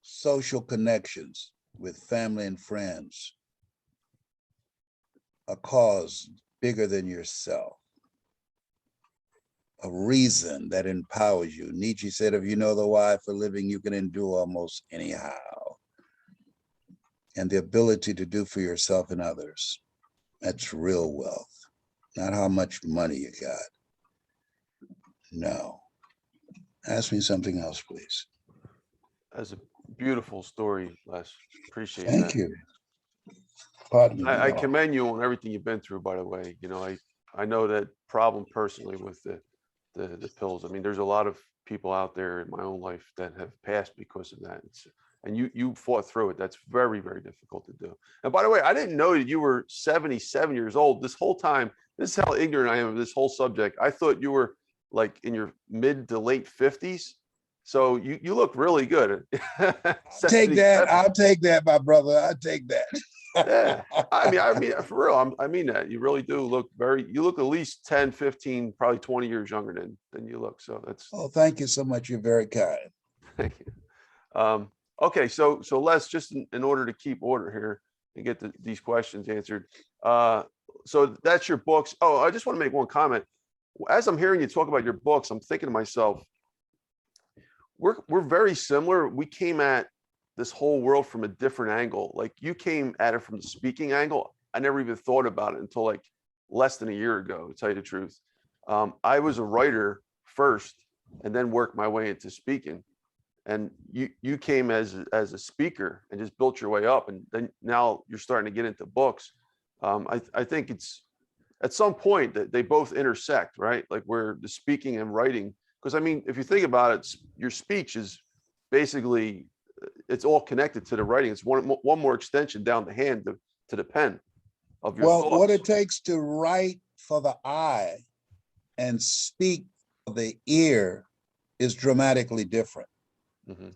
social connections with family and friends, a cause bigger than yourself, a reason that empowers you. Nietzsche said, if you know the why for living, you can endure almost anyhow. And the ability to do for yourself and others, that's real wealth, not how much money you got. No. Ask me something else, please. That's a beautiful story, Les. Appreciate that. Thank you. Pardon me. I commend you on everything you've been through, by the way. You know, I know that problem personally with the pills. I mean, there's a lot of people out there in my own life that have passed because of that. And you fought through it. That's very, very difficult to do. And by the way, I didn't know that you were 77 years old this whole time. This is how ignorant I am of this whole subject. I thought you were like in your mid to late 50s. So you look really good. Take that. I'll take that, my brother. I'll take that. Yeah. I mean, for real, I mean that. You really do look you look at least 10, 15, probably 20 years younger than you look. So that's. Oh, thank you so much. You're very kind. Thank you. Okay. So Les, just in order to keep order here and get these questions answered. So that's your books. Oh, I just want to make one comment. As I'm hearing you talk about your books, I'm thinking to myself, we're very similar. We came at this whole world from a different angle. Like you came at it from the speaking angle. I never even thought about it until like less than a year ago, to tell you the truth. I was a writer first and then worked my way into speaking. And you came as a speaker and just built your way up. And then now you're starting to get into books. I think it's at some point that they both intersect, right? Like where the speaking and writing, because I mean, if you think about it, your speech is basically, it's all connected to the writing. It's one more extension down the hand to the pen of your thoughts. What it takes to write for the eye and speak for the ear is dramatically different.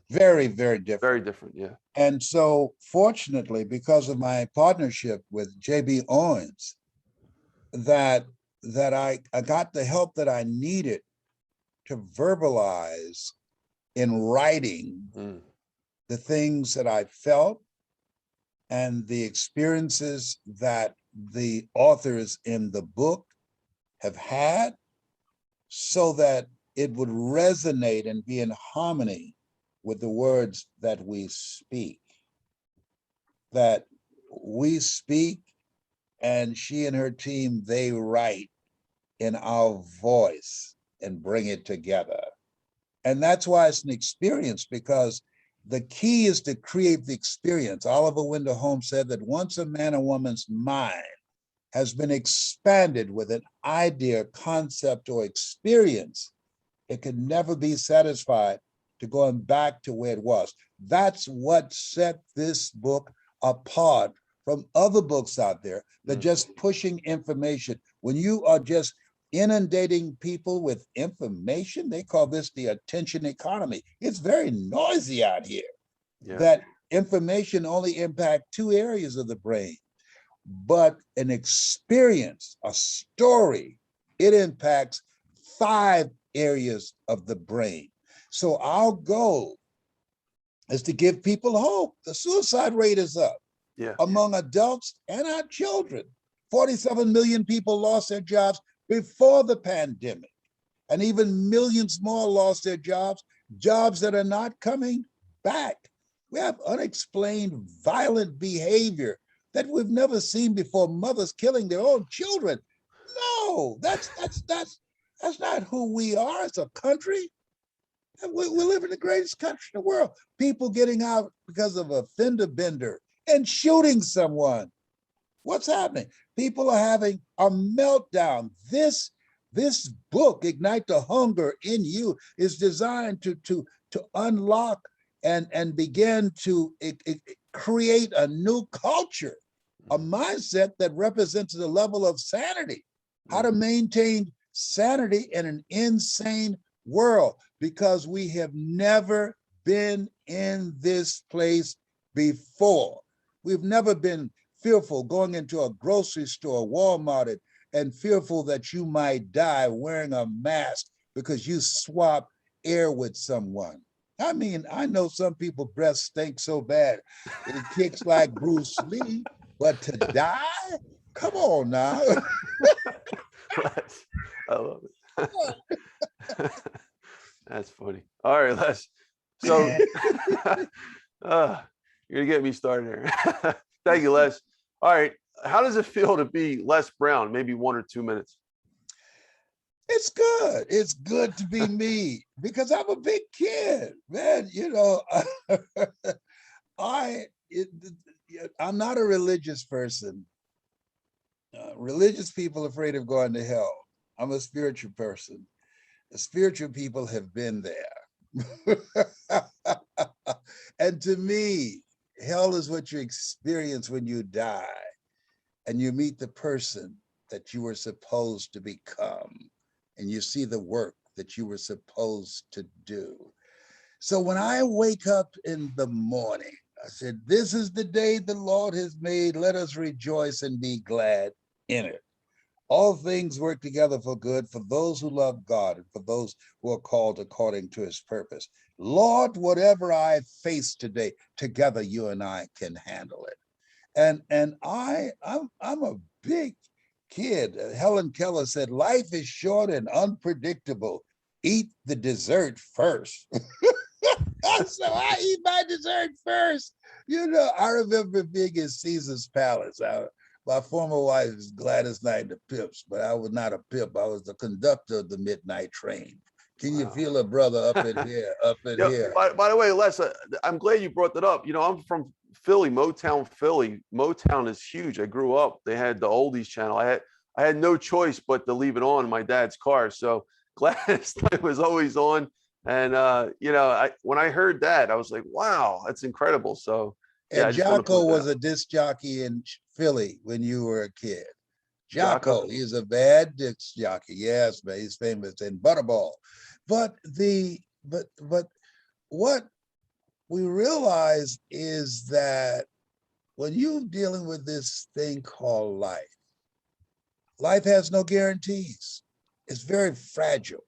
Very, very different. Very different, yeah. And so fortunately, because of my partnership with J.B. Owens, that I got the help that I needed to verbalize in writing the things that I felt and the experiences that the authors in the book have had, so that it would resonate and be in harmony with the words that we speak. That we speak, and she and her team, they write in our voice and bring it together. And that's why it's an experience, because the key is to create the experience. Oliver Wendell Holmes said that once a man or woman's mind has been expanded with an idea, concept, or experience, it can never be satisfied to going back to where it was. That's what set this book apart from other books out there that just pushing information. When you are just inundating people with information, they call this the attention economy. It's very noisy out here. Yeah. That information only impact 2 areas of the brain, but an experience, a story, it impacts 5 areas of the brain. So our goal is to give people hope. The suicide rate is up among adults and our children. 47 million people lost their jobs before the pandemic, and even millions more lost their jobs that are not coming back. We have unexplained violent behavior that we've never seen before, mothers killing their own children. No, that's not who we are as a country. We live in the greatest country in the world. People getting out because of a fender bender and shooting someone. What's happening? People are having a meltdown. This book, Ignite the Hunger in You, is designed to unlock and begin to create a new culture, a mindset that represents the level of sanity, how to maintain sanity in an insane world, because we have never been in this place before. We've never been fearful going into a grocery store, Walmart, and fearful that you might die wearing a mask because you swap air with someone. I mean, I know some people's breath stinks so bad, it kicks like Bruce Lee, but to die? Come on now. I love it. That's funny. All right, Les. So you're gonna get me started here. Thank you, Les. All right. How does it feel to be Les Brown? Maybe 1 or 2 minutes. It's good. It's good to be me because I'm a big kid, man. You know, I'm not a religious person. Religious people are afraid of going to hell. I'm a spiritual person. The spiritual people have been there. And to me, hell is what you experience when you die and you meet the person that you were supposed to become, and you see the work that you were supposed to do. So when I wake up in the morning, I said, this is the day the Lord has made. Let us rejoice and be glad in it. All things work together for good for those who love God and for those who are called according to his purpose. Lord, whatever I face today, together you and I can handle it. And I'm a big kid. Helen Keller said, life is short and unpredictable. Eat the dessert first. So I eat my dessert first. You know, I remember being in Caesar's Palace. My former wife was Gladys Knight the Pips, but I was not a pip. I was the conductor of the midnight train. Can you feel a brother up in here, up in here? By the way, Les, I'm glad you brought that up. You know, I'm from Philly, Motown, Philly. Motown is huge. I grew up. They had the oldies channel. I had no choice but to leave it on in my dad's car. So Gladys Knight was always on. And you know, when I heard that, I was like, wow, that's incredible. So yeah, And Jocko was a disc jockey in Philly when you were a kid. Jocko, he's a bad disc jockey. Yes, man, he's famous in Butterball. But what we realize is that when you're dealing with this thing called life has no guarantees. It's very fragile.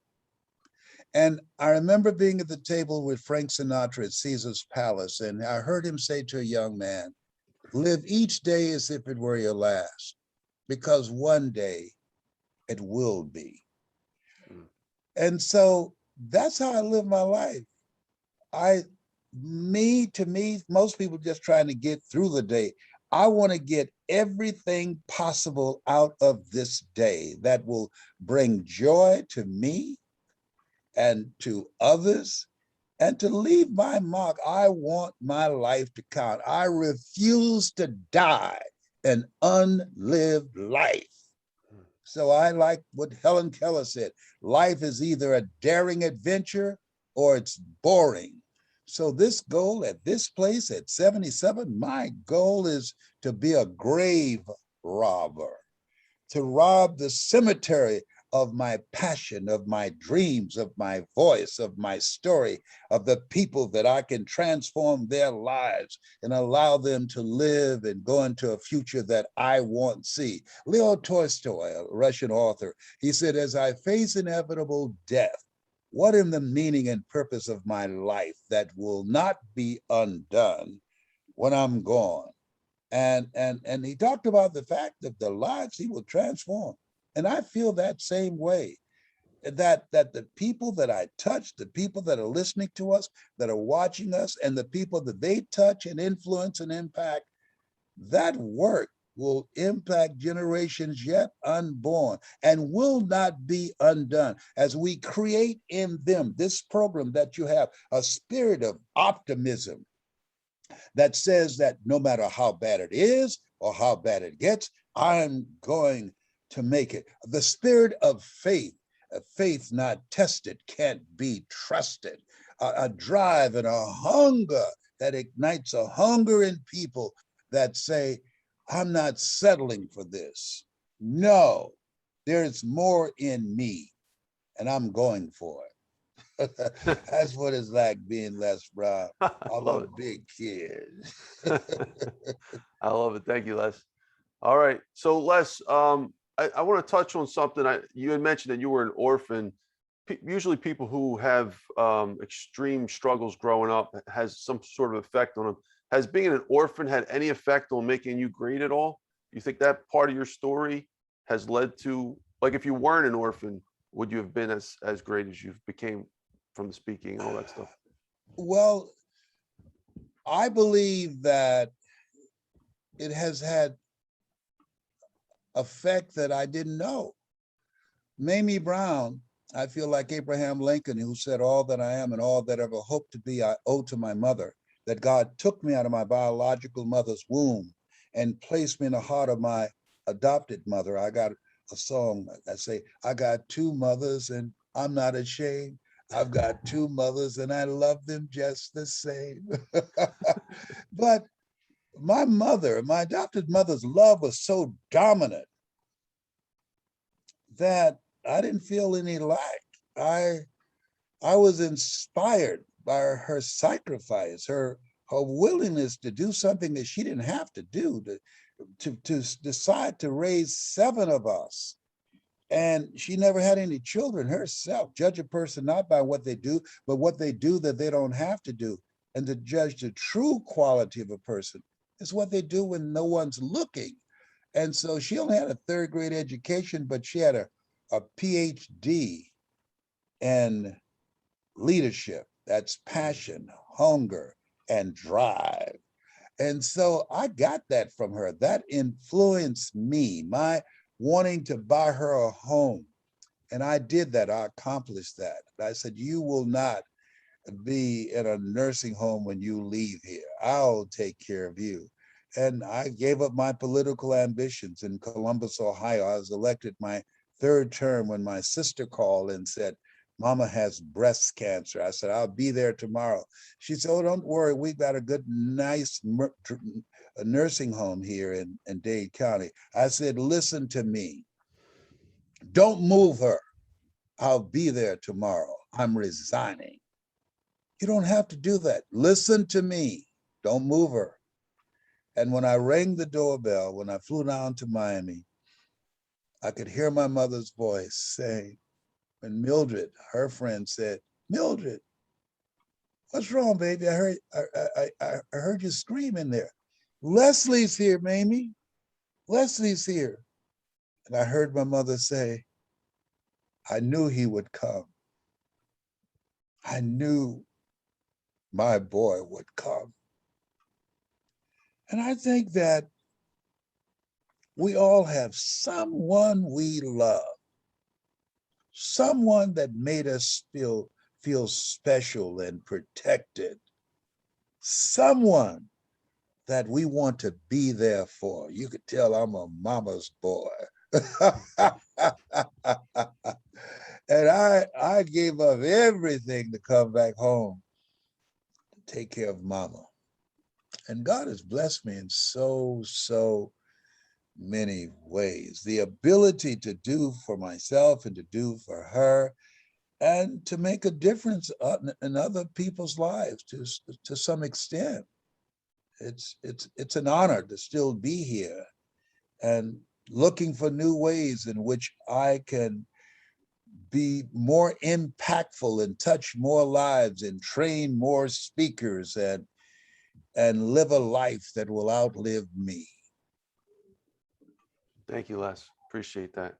And I remember being at the table with Frank Sinatra at Caesar's Palace, and I heard him say to a young man, live each day as if it were your last, because one day it will be. And so that's how I live my life. To me, most people just trying to get through the day. I want to get everything possible out of this day that will bring joy to me and to others, and to leave my mark. I want my life to count. I refuse to die an unlived life. So I like what Helen Keller said, life is either a daring adventure or it's boring. So this goal at this place at 77, my goal is to be a grave robber, to rob the cemetery of my passion, of my dreams, of my voice, of my story, of the people that I can transform their lives and allow them to live and go into a future that I want to see. Leo Tolstoy, a Russian author, he said, as I face inevitable death, what is the meaning and purpose of my life that will not be undone when I'm gone? And he talked about the fact that the lives he will transform. And I feel that same way, that the people that I touch, the people that are listening to us, that are watching us, and the people that they touch and influence and impact, that work will impact generations yet unborn and will not be undone as we create in them this program that you have, a spirit of optimism that says that no matter how bad it is or how bad it gets, I'm going to make it. The spirit of faith, a faith not tested can't be trusted. A drive and a hunger that ignites a hunger in people that say, I'm not settling for this. No, there's more in me and I'm going for it. That's what it's like being Les Brown. I I'm love a it. big kid. I love it. Thank you, Les. All right. So Les, I want to touch on something. You had mentioned that you were an orphan. Usually people who have extreme struggles growing up has some sort of effect on them. Has being an orphan had any effect on making you great at all? You think that part of your story has led to, like, if you weren't an orphan, would you have been as great as you became from the speaking and all that stuff? Well, I believe that it has had effect that I didn't know. Mamie Brown, I feel like Abraham Lincoln, who said, all that I am and all that I ever hope to be, I owe to my mother, that God took me out of my biological mother's womb and placed me in the heart of my adopted mother. I got a song that say, I got two mothers and I'm not ashamed. I've got two mothers and I love them just the same. But my mother, my adopted mother's love was so dominant that I didn't feel any lack. I was inspired by her sacrifice, her willingness to do something that she didn't have to do, to decide to raise 7 of us. And she never had any children herself. Judge a person not by what they do, but what they do that they don't have to do. And to judge the true quality of a person is what they do when no one's looking. And so she only had a 3rd grade education, but she had a PhD in leadership. That's passion, hunger, and drive. And so I got that from her. That influenced me, my wanting to buy her a home. And I did that. I accomplished that. I said, you will not be in a nursing home when you leave here. I'll take care of you. And I gave up my political ambitions in Columbus, Ohio. I was elected my 3rd term when my sister called and said, Mama has breast cancer. I said, I'll be there tomorrow. She said, oh, don't worry. We've got a good, nice nursing home here in Dade County. I said, listen to me. Don't move her. I'll be there tomorrow. I'm resigning. You don't have to do that. Listen to me. Don't move her. And when I rang the doorbell, when I flew down to Miami, I could hear my mother's voice saying, when Mildred, her friend, said, Mildred, what's wrong, baby? I heard you scream in there. Leslie's here, Mamie. Leslie's here. And I heard my mother say, I knew he would come. I knew my boy would come. And I think that we all have someone we love, someone that made us feel special and protected, someone that we want to be there for. You could tell I'm a mama's boy. And I gave up everything to come back home to take care of mama. And God has blessed me in so many ways. The ability to do for myself and to do for her and to make a difference in other people's lives to some extent. It's an honor to still be here and looking for new ways in which I can be more impactful and touch more lives and train more speakers and live a life that will outlive me. Thank you, Les. Appreciate that.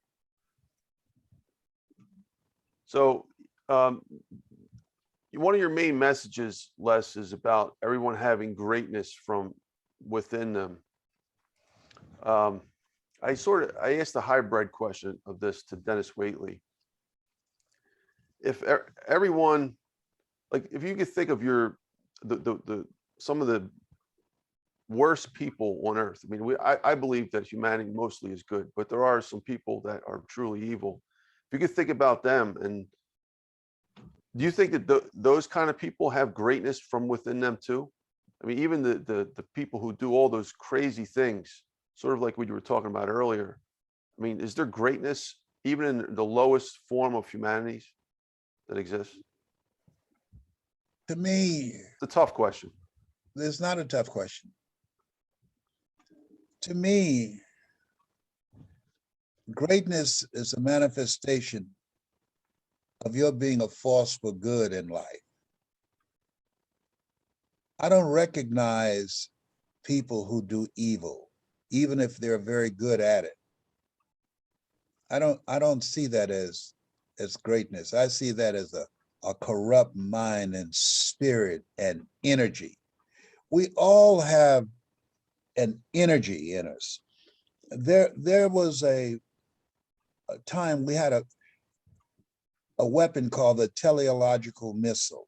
So one of your main messages, Les, is about everyone having greatness from within them. I asked a hybrid question of this to Dennis Waitley. If everyone, like, if you could think of some of the worst people on earth. I mean, I believe that humanity mostly is good, but there are some people that are truly evil. If you could think about them, and do you think that those kind of people have greatness from within them too? I mean, even the people who do all those crazy things, sort of like what you were talking about earlier. I mean, is there greatness even in the lowest form of humanity that exists? To me, It's a tough question. it's not a tough question. To me, greatness is a manifestation of your being a force for good in life. I don't recognize people who do evil, even if they're very good at it. I don't see that as greatness. I see that as a corrupt mind and spirit and energy. We all have an energy in us. There was a time we had a weapon called the teleological missile.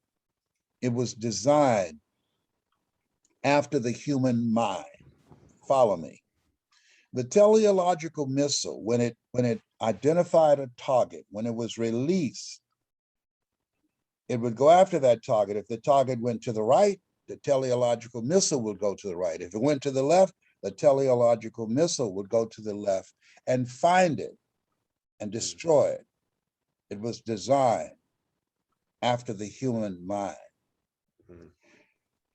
It was designed after the human mind. Follow me. The teleological missile, when it identified a target, when it was released, it would go after that target. If the target went to the right, the teleological missile would go to the right. If it went to the left, the teleological missile would go to the left and find it and destroy it. It was designed after the human mind.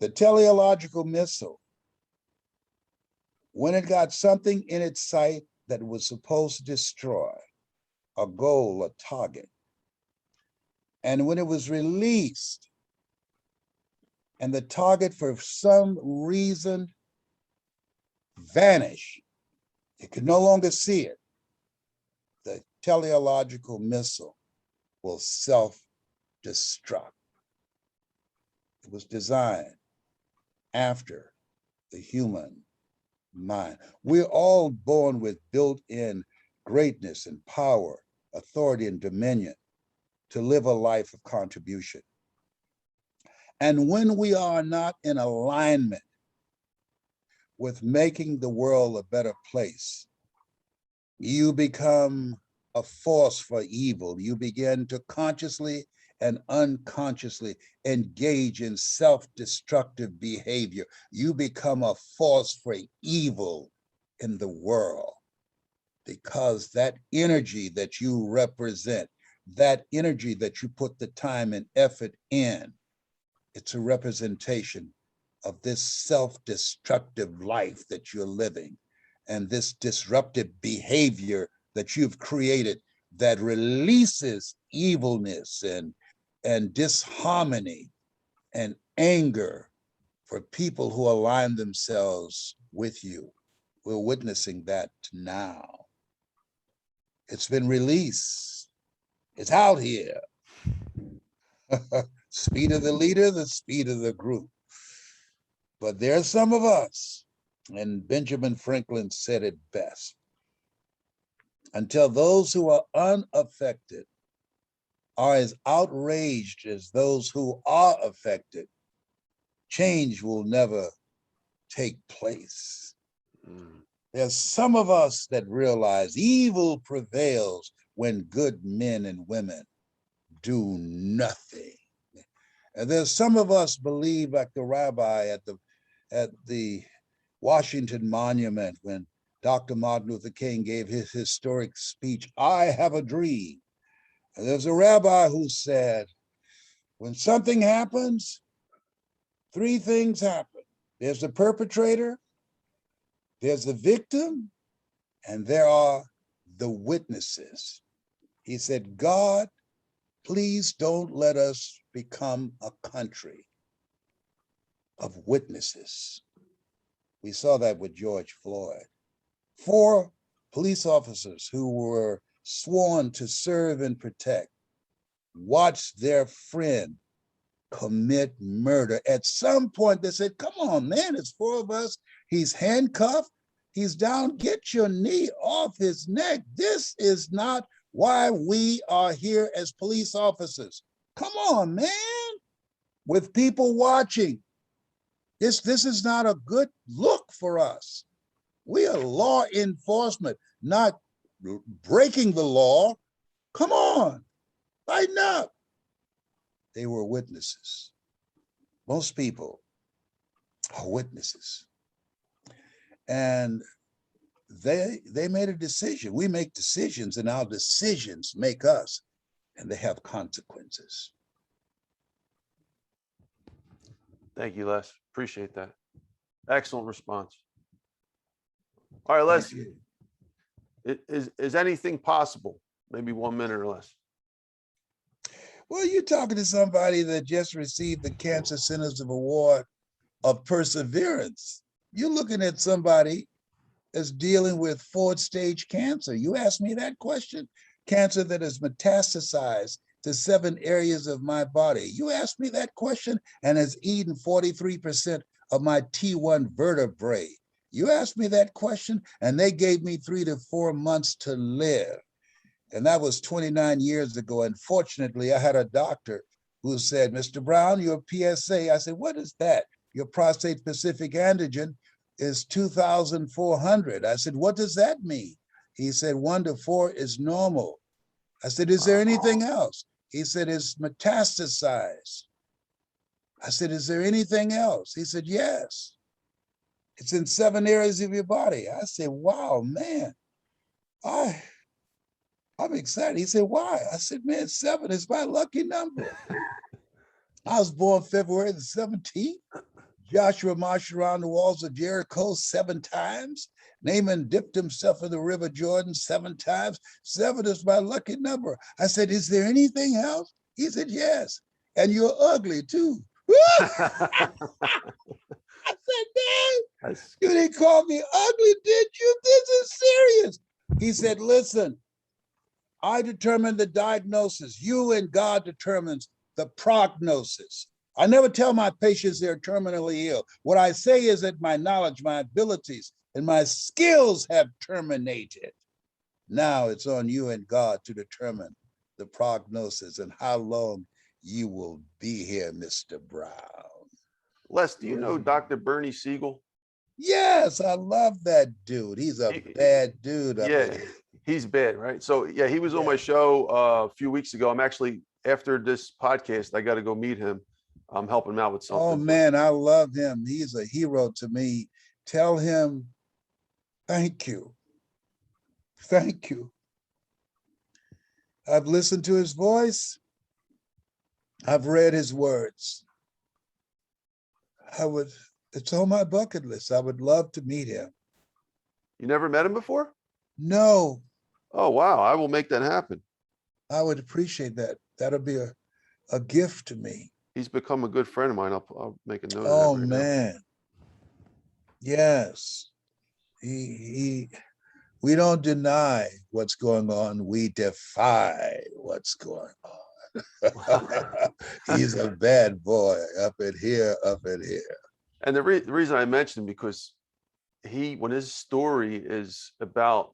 The teleological missile, when it got something in its sight that it was supposed to destroy, a goal, a target, and when it was released and the target for some reason vanished, it could no longer see it, the teleological missile will self-destruct. It was designed after the human mind. We're all born with built-in greatness and power, authority and dominion to live a life of contribution. And when we are not in alignment with making the world a better place, you become a force for evil. You begin to consciously and unconsciously engage in self-destructive behavior. You become a force for evil in the world because that energy that you represent, that energy that you put the time and effort in, it's a representation of this self-destructive life that you're living and this disruptive behavior that you've created that releases evilness and disharmony and anger for people who align themselves with you. We're witnessing that now. It's been released. It's out here. Speed of the leader, the speed of the group. But there's some of us, and Benjamin Franklin said it best, until those who are unaffected are as outraged as those who are affected, change will never take place. Mm. There's some of us that realize evil prevails when good men and women do nothing. And there's some of us believe, like the rabbi at the Washington Monument when Dr. Martin Luther King gave his historic speech, "I have a dream." And there's a rabbi who said, when something happens, three things happen. There's the perpetrator, there's the victim, and there are the witnesses. He said, God, please don't let us become a country of witnesses. We saw that with George Floyd. 4 police officers who were sworn to serve and protect watched their friend commit murder. At some point, they said, come on, man, it's 4 of us. He's handcuffed. He's down. Get your knee off his neck. This is not why we are here as police officers. Come on, man. With people watching, this is not a good look for us. We are law enforcement, not breaking the law. Come on, lighten up. They were witnesses. Most people are witnesses. And they made a decision. We make decisions, and our decisions make us, and they have consequences. Thank you, Les. Appreciate that. Excellent response. All right, Les, is anything possible? Maybe 1 minute or less. Well, you're talking to somebody that just received the Cancer Center's Award of Perseverance. You're looking at somebody that's dealing with 4th stage cancer. You asked me that question. Cancer that has metastasized to 7 areas of my body. You asked me that question and has eaten 43% of my T1 vertebrae. You asked me that question and they gave me 3 to 4 months to live. And that was 29 years ago. And fortunately, I had a doctor who said, Mr. Brown, your PSA. I said, what is that? Your prostate specific antigen is 2,400. I said, what does that mean? He said, 1 to 4 is normal. I said, is there anything else? He said, it's metastasized. I said, is there anything else? He said, yes. It's in 7 areas of your body. I said, wow, man, I'm excited. He said, why? I said, man, 7 is my lucky number. I was born February the 17th. Joshua marched around the walls of Jericho 7 times. Naaman dipped himself in the river Jordan 7 times. 7 is my lucky number. I said, is there anything else? He said, yes. And you're ugly too. I said, man, you didn't call me ugly, did you? This is serious. He said, listen, I determine the diagnosis. You and God determines the prognosis. I never tell my patients they're terminally ill. What I say is that my knowledge, my abilities, and my skills have terminated. Now it's on you and God to determine the prognosis and how long you will be here, Mr. Brown. Les, do you know Dr. Bernie Siegel? Yes, I love that dude. He's a bad dude. Yeah, he's bad, right? So yeah, he was on my show a few weeks ago. I'm actually, after this podcast, I got to go meet him. I'm helping him out with something. Oh man, I love him. He's a hero to me. Tell him, thank you. Thank you. I've listened to his voice. I've read his words. It's on my bucket list. I would love to meet him. You never met him before? No. Oh, wow. I will make that happen. I would appreciate that. That'll be a gift to me. He's become a good friend of mine. I'll make a note of that. Oh right man. Now. Yes. We don't deny what's going on. We defy what's going on. He's a bad boy up in here, up in here. And the reason I mentioned him because when his story is about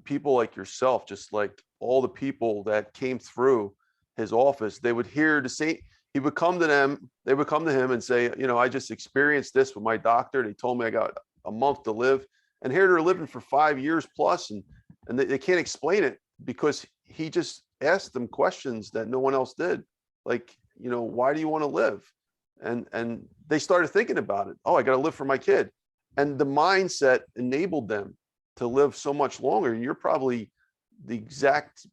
people like yourself, just like all the people that came through his office, they would hear the same. he would come to them, they would come to him and say, you know, I just experienced this with my doctor. They told me I got a month to live. And here they're living for 5 years plus, and they can't explain it because he just asked them questions that no one else did. Like, you know, why do you want to live? And they started thinking about it. Oh, I got to live for my kid. And the mindset enabled them to live so much longer. And you're probably the exact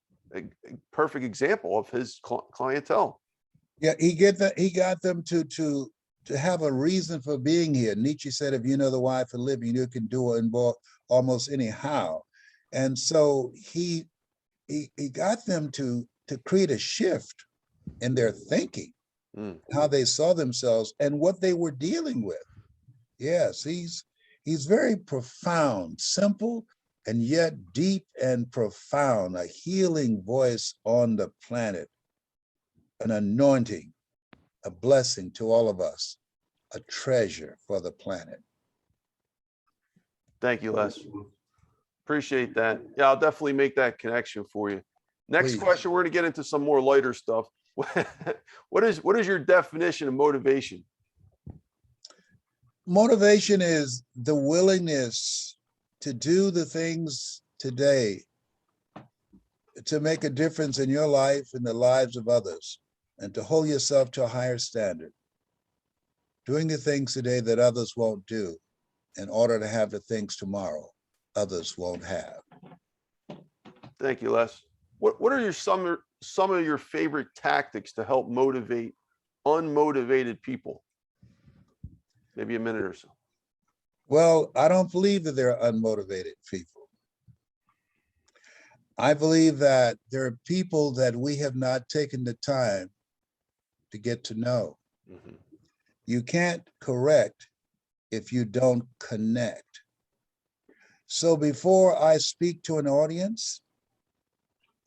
perfect example of his clientele. Yeah, he got them to have a reason for being here. Nietzsche said, if you know the why for living, you can do it almost anyhow. And so he got them to create a shift in their thinking, how they saw themselves and what they were dealing with. Yes, he's very profound, simple, and yet deep and profound, a healing voice on the planet, an anointing, a blessing to all of us, a treasure for the planet. Thank you, Les. Appreciate that. Yeah, I'll definitely make that connection for you. Next Please. question, we're going to get into some more lighter stuff. What is your definition of motivation? Motivation is the willingness to do the things today to make a difference in your life and the lives of others, and to hold yourself to a higher standard. Doing the things today that others won't do in order to have the things tomorrow others won't have. Thank you, Les. What are some of your favorite tactics to help motivate unmotivated people? Maybe a minute or so. Well, I don't believe that there are unmotivated people. I believe that there are people that we have not taken the time to get to know. Mm-hmm. You can't correct if you don't connect. So before I speak to an audience,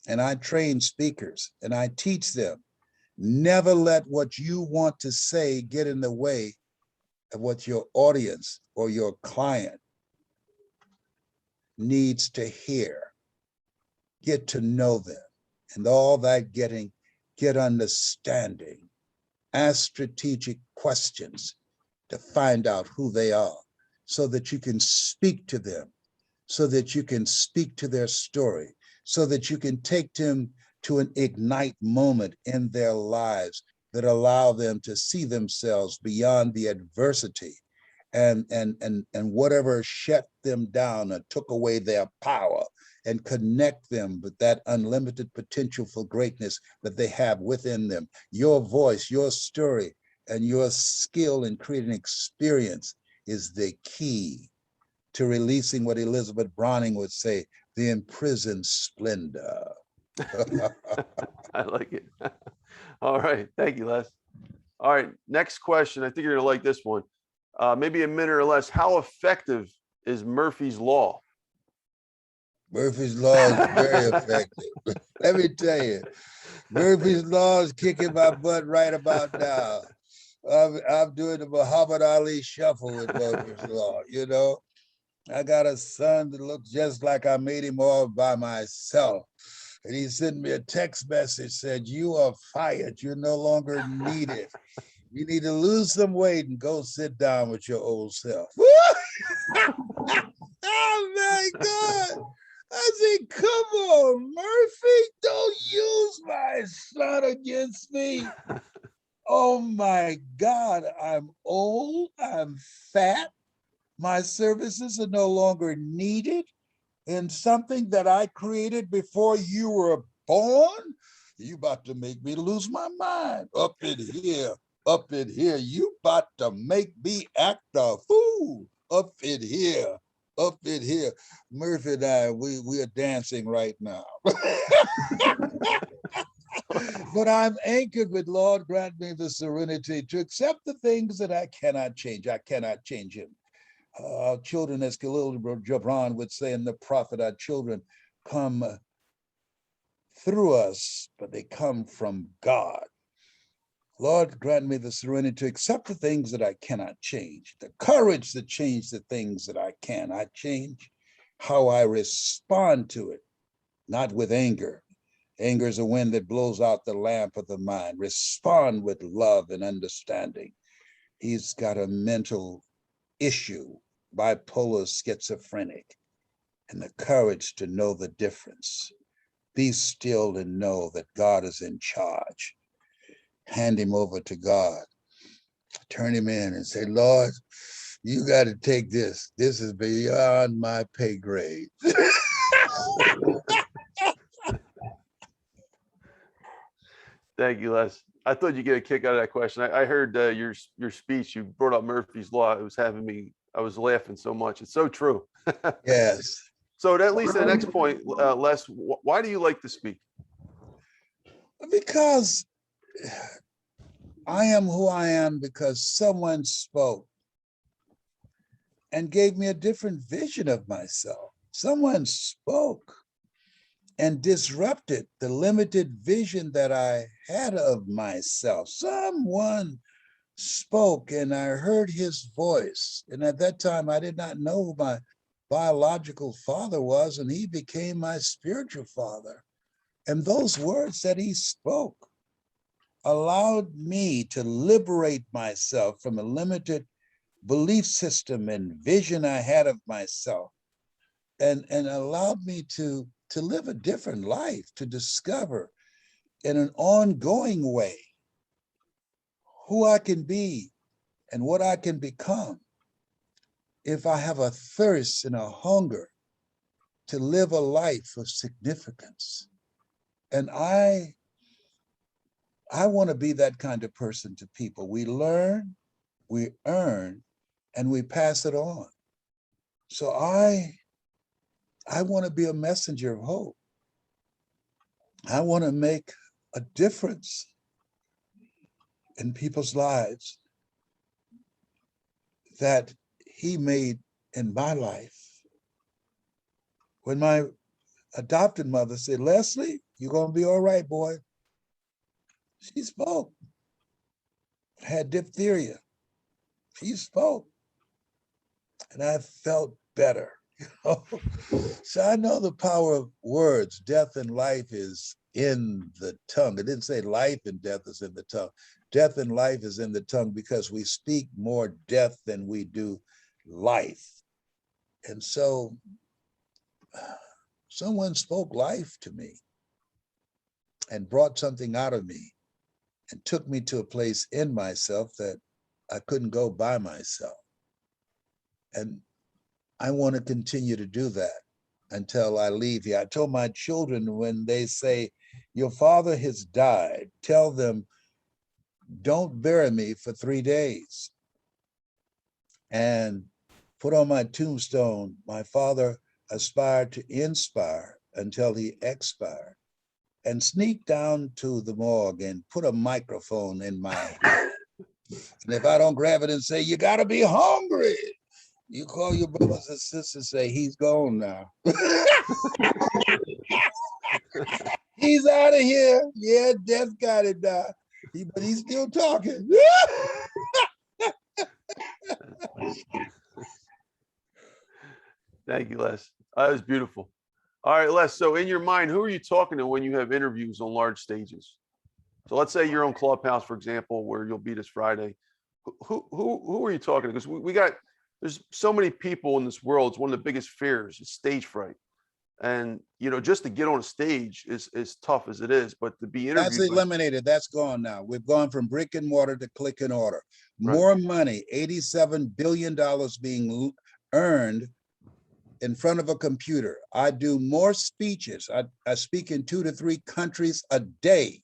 and I train speakers and I teach them, never let what you want to say get in the way of what your audience or your client needs to hear. Get to know them, and all that get understanding. Ask strategic questions to find out who they are so that you can speak to them, so that you can speak to their story, so that you can take them to an ignite moment in their lives that allow them to see themselves beyond the adversity and whatever shut them down or took away their power, and connect them with that unlimited potential for greatness that they have within them. Your voice, your story, and your skill in creating experience is the key to releasing what Elizabeth Browning would say, the imprisoned splendor. I like it. All right. Thank you, Les. All right. Next question. I think you're going to like this one. Maybe a minute or less. How effective is Murphy's Law? Murphy's Law is very effective. Let me tell you, Murphy's Law is kicking my butt right about now. I'm doing the Muhammad Ali shuffle with Murphy's Law, you know? I got a son that looks just like I made him all by myself. And he sent me a text message, said, you are fired. You're no longer needed. You need to lose some weight and go sit down with your old self. Oh my God. I said, come on, Murphy, don't use my son against me. Oh my God, I'm old, I'm fat. My services are no longer needed in something that I created before you were born. You about to make me lose my mind. Up in here, you about to make me act a fool. Up in here. Murphy and I, we are dancing right now. But I'm anchored with, Lord, grant me the serenity to accept the things that I cannot change. I cannot change him. Our children, as Khalil Gibran would say in The Prophet, our children come through us, but they come from God. Lord, grant me the serenity to accept the things that I cannot change, the courage to change the things that I cannot change, how I respond to it, not with anger, Anger is a wind that blows out the lamp of the mind. Respond with love and understanding. He's got a mental issue, bipolar, schizophrenic, and the courage to know the difference. Be still and know that God is in charge. Hand him over to God. Turn him in and say, Lord, you got to take this. This is beyond my pay grade. Thank you, Les. I thought you'd get a kick out of that question. I heard your speech. You brought up Murphy's Law. It was having me. I was laughing so much. It's so true. Yes. So that leads to the next point, Les. Why do you like to speak? Because I am who I am because someone spoke and gave me a different vision of myself. Someone spoke and disrupted the limited vision that I had of myself. Someone spoke and I heard his voice. And at that time, I did not know who my biological father was, and he became my spiritual father. And those words that he spoke allowed me to liberate myself from a limited belief system and vision I had of myself, and allowed me to live a different life, to discover in an ongoing way who I can be and what I can become if I have a thirst and a hunger to live a life of significance. And I want to be that kind of person to people. We learn, we earn, and we pass it on. So I want to be a messenger of hope. I want to make a difference in people's lives that he made in my life. When my adopted mother said, Leslie, you're going to be all right, boy. She spoke. Had diphtheria. She spoke. And I felt better. So I know the power of words. Death and life is in the tongue. It didn't say life and death is in the tongue. Death and life is in the tongue because we speak more death than we do life. And so someone spoke life to me and brought something out of me and took me to a place in myself that I couldn't go by myself. And I want to continue to do that until I leave here. I told my children when they say, your father has died, tell them, don't bury me for 3 days. And put on my tombstone, my father aspired to inspire until he expired. And sneak down to the morgue and put a microphone in my hand. And if I don't grab it and say, you gotta be hungry, you call your brothers and sisters and say, he's gone now. He's out of here. Yeah, death got it now. But he's still talking. Thank you, Les. That was beautiful. All right, Les. So in your mind, who are you talking to when you have interviews on large stages? So let's say you're on Clubhouse, for example, where you'll be this Friday. Who are you talking to? Because there's so many people in this world. It's one of the biggest fears is stage fright. And, just to get on a stage is tough as it is, but to be interviewed. That's eliminated. That's gone now. We've gone from brick and mortar to click and order. More money, $87 billion being earned in front of a computer. I do more speeches. I speak in 2 to 3 countries a day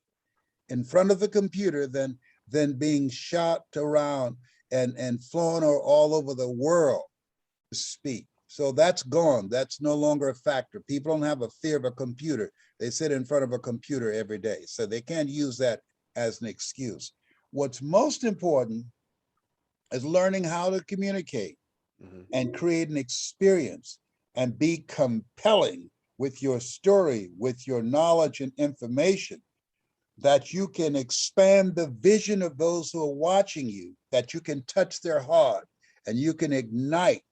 in front of the computer than being shot around and flown all over the world to speak. So that's gone. That's no longer a factor. People don't have a fear of a computer. They sit in front of a computer every day. So they can't use that as an excuse. What's most important is learning how to communicate and create an experience and be compelling with your story, with your knowledge and information, that you can expand the vision of those who are watching you, that you can touch their heart and you can ignite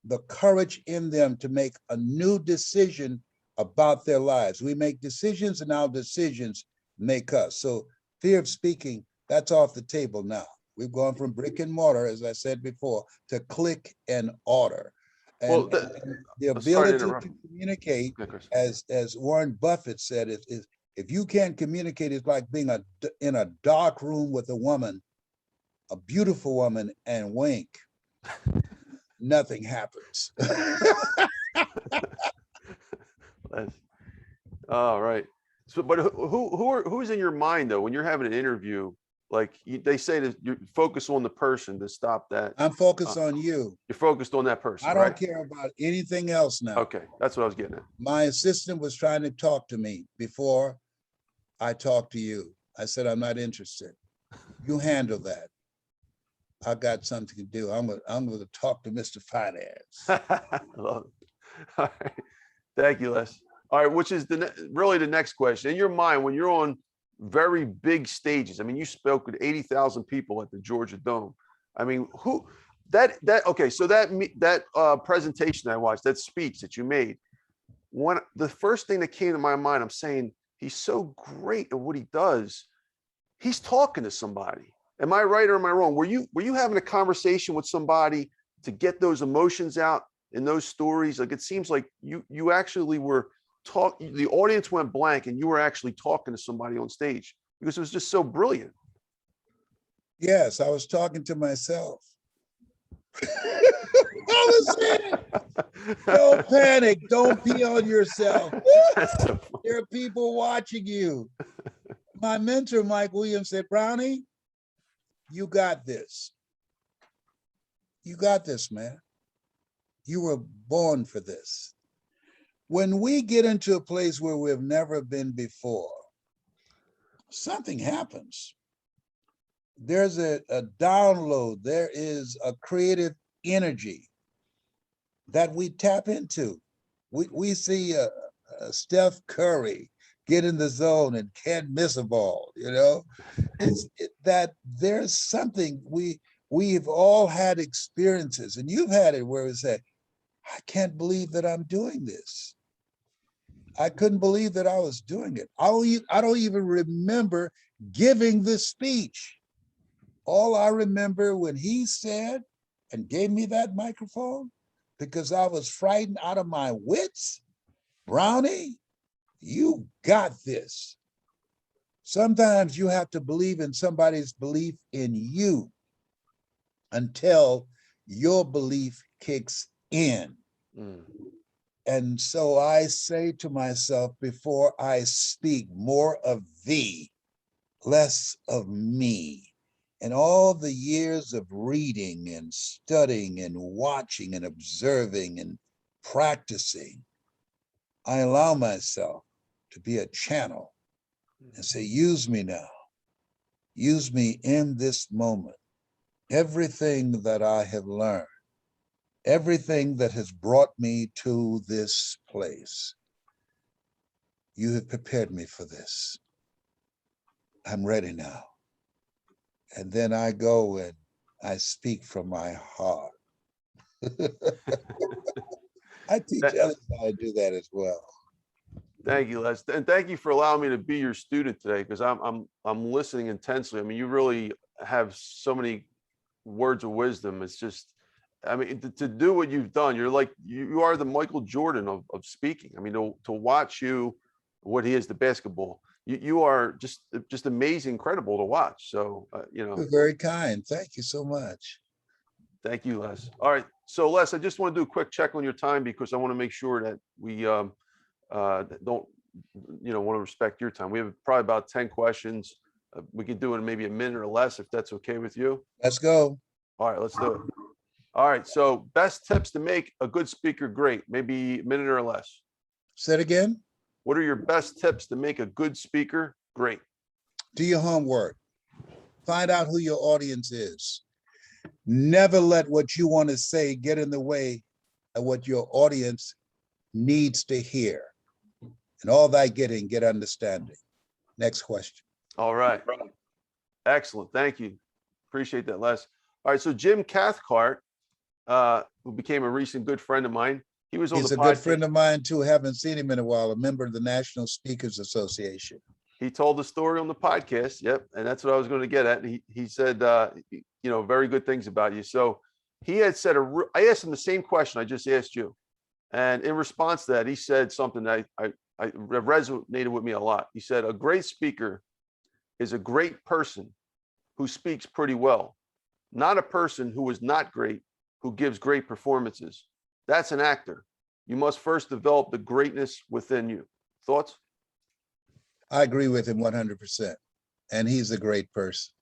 the courage in them to make a new decision about their lives. We make decisions and our decisions make us. So fear of speaking, that's off the table now. We've gone from brick and mortar, as I said before, to click and order. And, Well, and the sorry to ability interrupt. to communicate, Okay, Chris. as Warren Buffett said, is if you can't communicate, it's like being in a dark room with a woman, a beautiful woman, and wink. Nothing happens. All right. So, but who's in your mind though when you're having an interview? Like they say that you focus on the person to stop that. I'm focused on you. You're focused on that person, I don't right? care about anything else now. Okay, that's what I was getting at. My assistant was trying to talk to me before I talked to you. I said, I'm not interested. You handle that. I got something to do. I'm going to talk to Mr. Finance. I love it. All right. Thank you, Les. All right, which is really the next question. In your mind, when you're on very big stages, I mean, you spoke with 80,000 people at the Georgia Dome. I mean, okay, so that presentation I watched, that speech that you made, the first thing that came to my mind, I'm saying, he's so great at what he does. He's talking to somebody. Am I right or am I wrong? Were you having a conversation with somebody to get those emotions out in those stories? Like, it seems like you actually were the audience went blank and you were actually talking to somebody on stage because it was just so brilliant. Yes, I was talking to myself. I was saying, don't panic, don't pee on yourself. So there are people watching you. My mentor, Mike Williams, said, Brownie, you got this. You got this, man. You were born for this. When we get into a place where we've never been before, something happens. There's a download. There is a creative energy that we tap into. We see Steph Curry get in the zone and can't miss a ball, you know? That there's something, we've all had experiences, and you've had it where we say, I can't believe that I'm doing this. I couldn't believe that I was doing it. I don't even remember giving the speech. All I remember when he said and gave me that microphone, because I was frightened out of my wits, Brownie, you got this. Sometimes you have to believe in somebody's belief in you until your belief kicks in. And so I say to myself, before I speak, more of thee, less of me. And all the years of reading and studying and watching and observing and practicing, I allow myself to be a channel and say, use me now. Use me in this moment. Everything that I have learned, everything that has brought me to this place, you have prepared me for this. I'm ready now. And then I go and I speak from my heart. I teach others how to do that as well. Thank you, Les, and thank you for allowing me to be your student today, because I'm listening intensely. I mean, you really have so many words of wisdom. It's just, I mean, to do what you've done, you're like, you are the Michael Jordan of speaking. I mean, to watch you, what he is, the basketball, you are just amazing, incredible to watch. So, you know. You're very kind. Thank you so much. Thank you, Les. All right. So, Les, I just want to do a quick check on your time, because I want to make sure that we don't, want to respect your time. We have probably about 10 questions. We could do it in maybe a minute or less, if that's okay with you. Let's go. All right, let's do it. All right. So, best tips to make a good speaker great, maybe a minute or less. Say it again. What are your best tips to make a good speaker great? Do your homework. Find out who your audience is. Never let what you want to say get in the way of what your audience needs to hear. And all that getting, get understanding. Next question. All right. Excellent. Thank you. Appreciate that, Les. All right. So Jim Cathcart, who became a recent good friend of mine, He was on the He's a good podcast. friend of mine too. Haven't seen him in a while. A member of the National Speakers Association. He told the story on the podcast. Yep. And that's what I was going to get at. And he said, very good things about you. So he had said, I asked him the same question I just asked you. And in response to that, he said something that I resonated with me a lot. He said, a great speaker is a great person who speaks pretty well, not a person who is not great, who gives great performances. That's an actor. You must first develop the greatness within you. Thoughts? I agree with him 100%. And he's a great person.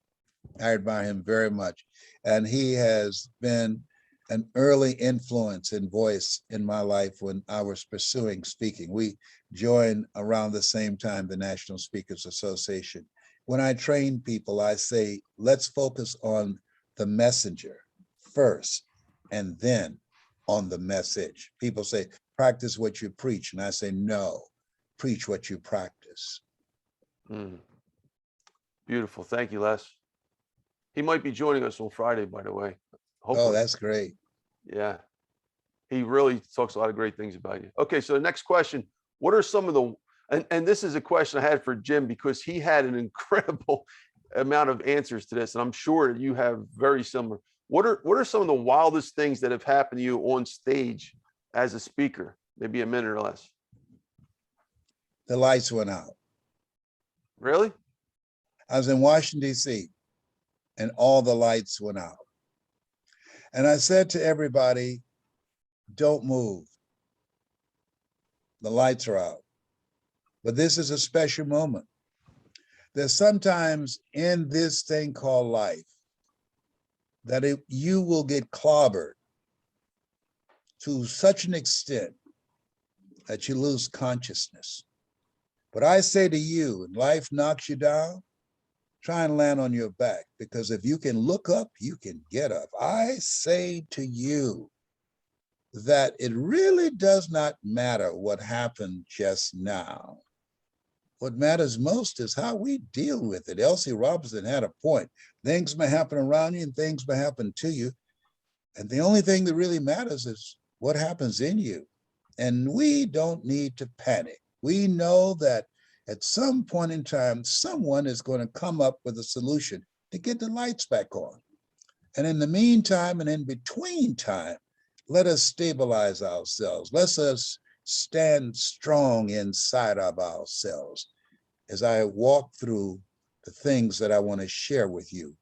I admire him very much. And he has been an early influence and voice in my life when I was pursuing speaking. We joined around the same time, the National Speakers Association. When I train people, I say, let's focus on the messenger first, and then on the message. People say, practice what you preach. And I say, no, preach what you practice. Beautiful. Thank you, Les. He might be joining us on Friday, by the way. Hopefully. Oh, that's great. Yeah. He really talks a lot of great things about you. Okay, so the next question, what are some of the, and this is a question I had for Jim because he had an incredible amount of answers to this, and I'm sure you have very similar. What are some of the wildest things that have happened to you on stage as a speaker? Maybe a minute or less. The lights went out. Really? I was in Washington, D.C., and all the lights went out. And I said to everybody, don't move. The lights are out. But this is a special moment. There's sometimes in this thing called life that you will get clobbered to such an extent that you lose consciousness. But I say to you, when life knocks you down, try and land on your back, because if you can look up, you can get up. I say to you that it really does not matter what happened just now. What matters most is how we deal with it. Elsie Robinson had a point. Things may happen around you and things may happen to you. And the only thing that really matters is what happens in you. And we don't need to panic. We know that at some point in time, someone is going to come up with a solution to get the lights back on. And in the meantime and in between time, let us stabilize ourselves. Let us stand strong inside of ourselves as I walk through the things that I want to share with you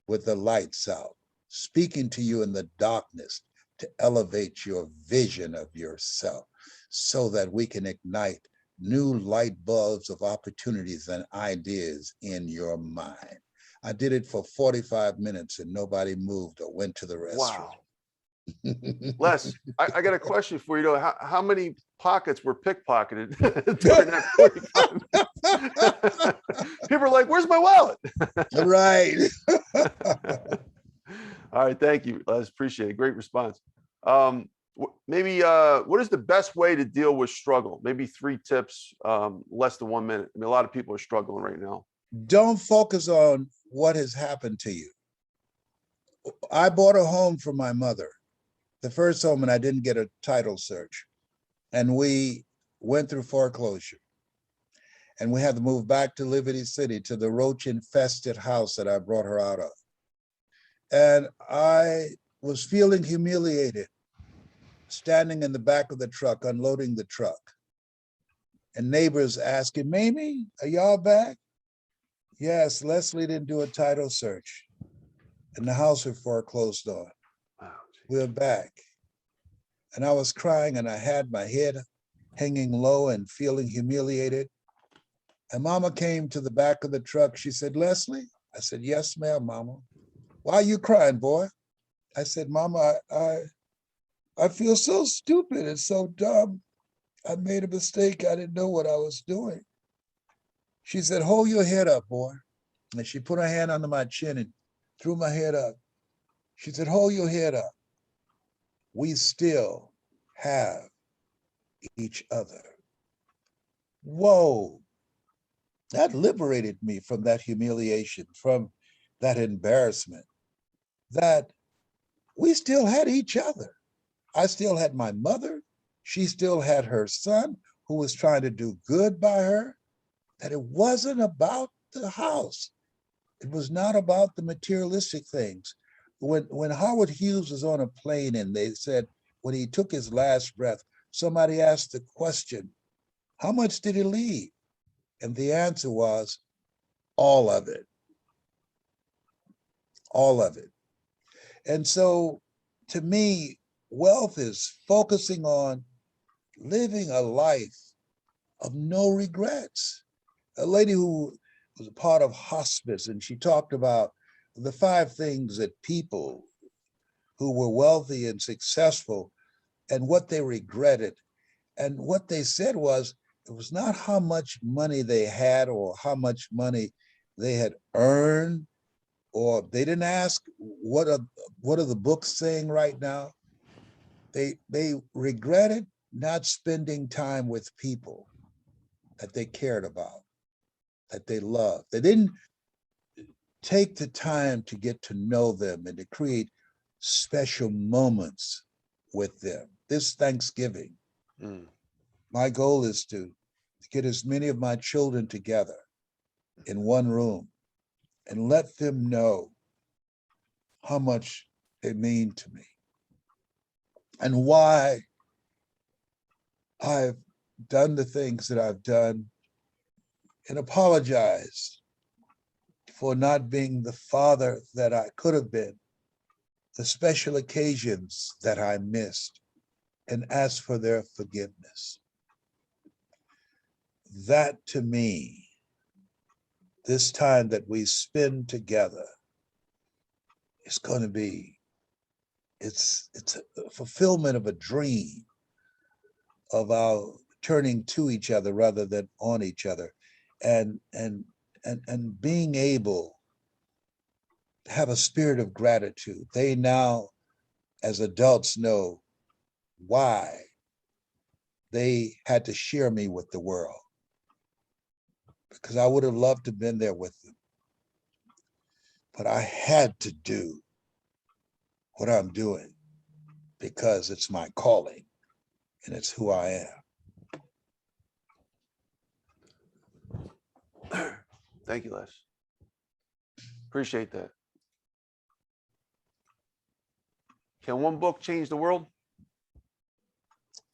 with the lights out, speaking to you in the darkness to elevate your vision of yourself so that we can ignite new light bulbs of opportunities and ideas in your mind. I did it for 45 minutes and nobody moved or went to the restroom. Wow. Les, I got a question for you though. How many pockets were pickpocketed during that 45 minutes? People are like, where's my wallet? Right. All right, thank you, Les. Appreciate it. Great response. Maybe what is the best way to deal with struggle? Maybe 3 tips, less than 1 minute. I mean, a lot of people are struggling right now. Don't focus on what has happened to you. I bought a home for my mother, the first home, and I didn't get a title search. And we went through foreclosure. And we had to move back to Liberty City, to the roach-infested house that I brought her out of. And I was feeling humiliated, standing in the back of the truck, unloading the truck. And neighbors asking, Mamie, are y'all back? Yes, Leslie didn't do a title search. And the house was foreclosed on. Wow, we're back. And I was crying and I had my head hanging low and feeling humiliated. And Mama came to the back of the truck. She said, Leslie? I said, yes, ma'am, Mama. Why are you crying, boy? I said, Mama, I feel so stupid and so dumb. I made a mistake. I didn't know what I was doing. She said, hold your head up, boy. And she put her hand under my chin and threw my head up. She said, hold your head up. We still have each other. Whoa. That liberated me from that humiliation, from that embarrassment, that we still had each other. I still had my mother. She still had her son who was trying to do good by her, that it wasn't about the house. It was not about the materialistic things. When Howard Hughes was on a plane and they said, when he took his last breath, somebody asked the question, how much did he leave? And the answer was, all of it. All of it. And so to me, wealth is focusing on living a life of no regrets. A lady who was a part of hospice, and she talked about the 5 things that people who were wealthy and successful and what they regretted. And what they said was, it was not how much money they had or how much money they had earned, or they didn't ask what are the books saying right now. They regretted not spending time with people that they cared about, that they loved. They didn't take the time to get to know them and to create special moments with them. This Thanksgiving, my goal is to get as many of my children together in one room and let them know how much they mean to me and why I've done the things that I've done, and apologize for not being the father that I could have been, the special occasions that I missed, and ask for their forgiveness. That, to me, this time that we spend together is going to be, it's a fulfillment of a dream of our turning to each other rather than on each other, and being able to have a spirit of gratitude. They now, as adults, know why they had to share me with the world, because I would have loved to have been there with them. But I had to do what I'm doing because it's my calling and it's who I Mm. Thank you, Les. Appreciate that. Can one book change the world?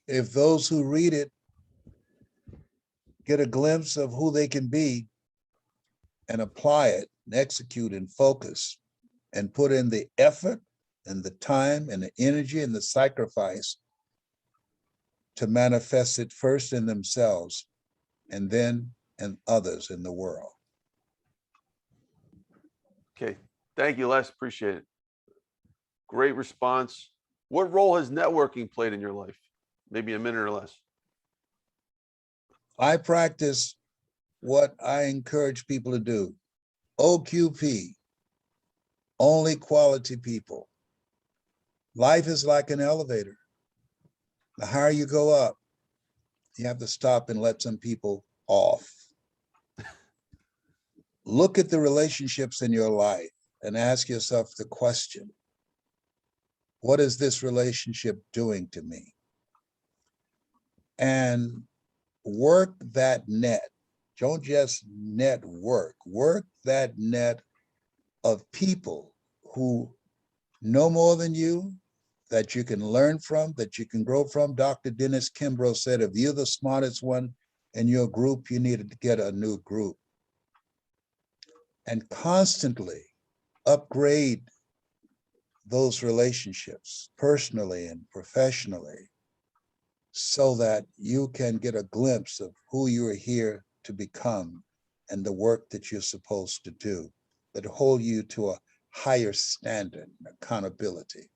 If those who read it get a glimpse of who they can be and apply it and execute and focus and put in the effort and the time and the energy and the sacrifice to manifest it first in themselves and then in others in the world. Okay. Thank you, Les. Appreciate it. Great response. What role has networking played in your life? Maybe a minute or less. I practice what I encourage people to do. OQP, only quality people. Life is like an elevator. The higher you go up, you have to stop and let some people off. Look at the relationships in your life and ask yourself the question, what is this relationship doing to me? And work that net. Don't just network, work that net of people who know more than you, that you can learn from, that you can grow from. Dr. Dennis Kimbrough said, if you're the smartest one in your group, you need to get a new group. And constantly upgrade those relationships personally and professionally so that you can get a glimpse of who you are here to become and the work that you're supposed to do that hold you to a higher standard and accountability.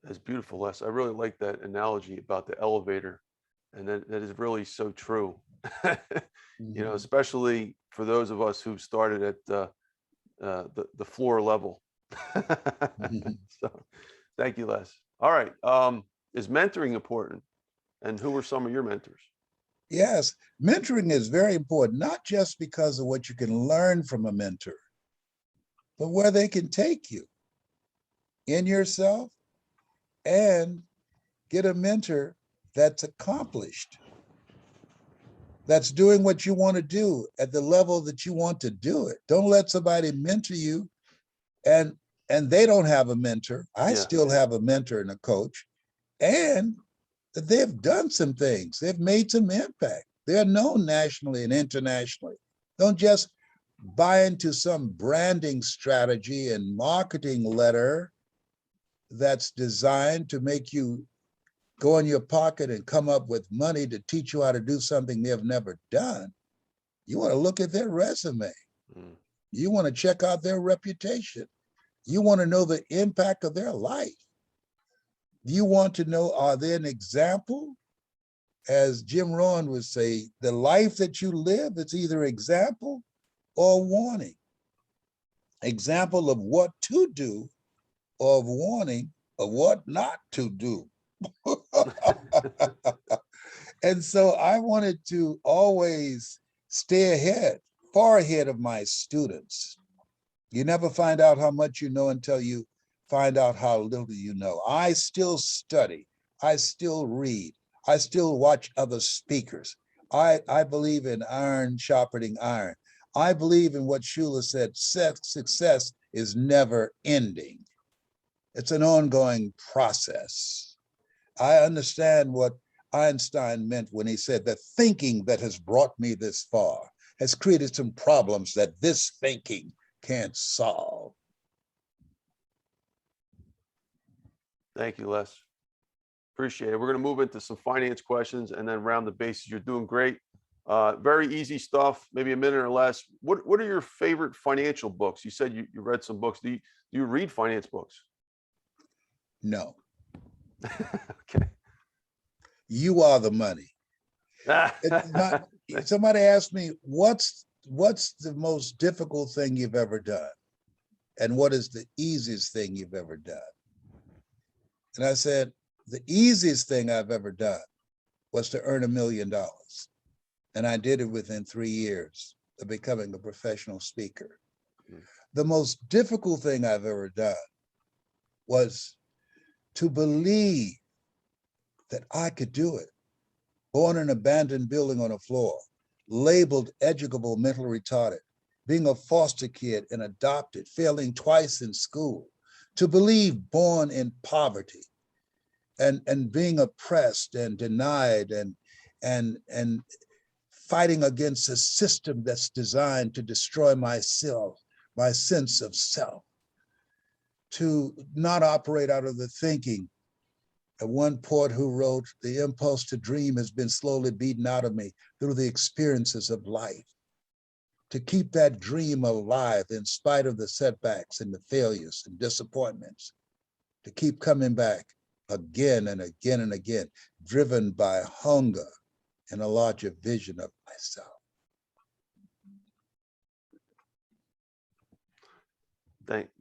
That's beautiful, Les. I really like that analogy about the elevator, and that is really so true. You know, especially for those of us who started at the floor level. So, thank you, Les. All right, is mentoring important, and who were some of your mentors? Yes, mentoring is very important, not just because of what you can learn from a mentor, but where they can take you in yourself and Get a mentor that's accomplished, that's doing what you want to do at the level that you want to do it. Don't let somebody mentor you and they don't have a mentor. I still have a mentor and a coach, and they've done some things. They've made some impact. They're known nationally and internationally. Don't just buy into some branding strategy and marketing letter that's designed to make you go in your pocket and come up with money to teach you how to do something they've never done. You want to look at their resume. You want to check out their reputation. You want to know the impact of their life. You want to know, are they an example? As Jim Rohn would say, the life that you live is either example or warning. Example of what to do, or of warning of what not to do. And so I wanted to always stay ahead, far ahead of my students. You never find out how much you know until you find out how little you know. I still study. I still read. I still watch other speakers. I believe in iron sharpening iron. I believe in what Shula said, success is never ending. It's an ongoing process. I understand what Einstein meant when he said that thinking that has brought me this far has created some problems that this thinking can't solve. Thank you, Les. Appreciate it. We're going to move into some finance questions and then round the bases. You're doing great. Very easy stuff, maybe a minute or less. What are your favorite financial books? You said you read some books. Do you read finance books? No. Okay. You are the money. Somebody asked me, what's the most difficult thing you've ever done? And what is the easiest thing you've ever done? And I said, the easiest thing I've ever done was to earn $1 million. And I did it within 3 years of becoming a professional speaker. The most difficult thing I've ever done was to believe that I could do it. Born in an abandoned building on a floor, labeled educable, mentally retarded, being a foster kid and adopted, failing twice in school, to believe born in poverty and being oppressed and denied and fighting against a system that's designed to destroy myself, my sense of self, to not operate out of the thinking. And one poet who wrote, the impulse to dream has been slowly beaten out of me through the experiences of life. To keep that dream alive in spite of the setbacks and the failures and disappointments. To keep coming back again and again and again, driven by hunger and a larger vision of myself.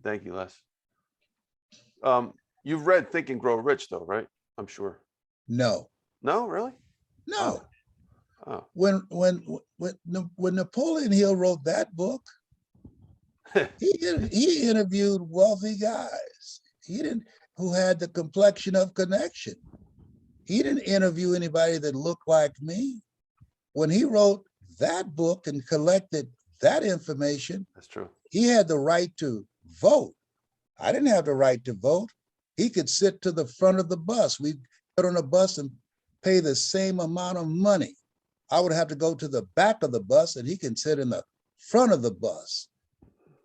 Thank you, Les. You've read Think and Grow Rich, though, right? I'm sure. No. No, really? No. Oh. When Napoleon Hill wrote that book, he interviewed wealthy guys. Who had the complexion of connection. He didn't interview anybody that looked like me. When he wrote that book and collected that information, That's true. He had the right to vote. I didn't have the right to vote. He could sit to the front of the bus. We'd get on a bus and pay the same amount of money. I would have to go to the back of the bus and he can sit in the front of the bus.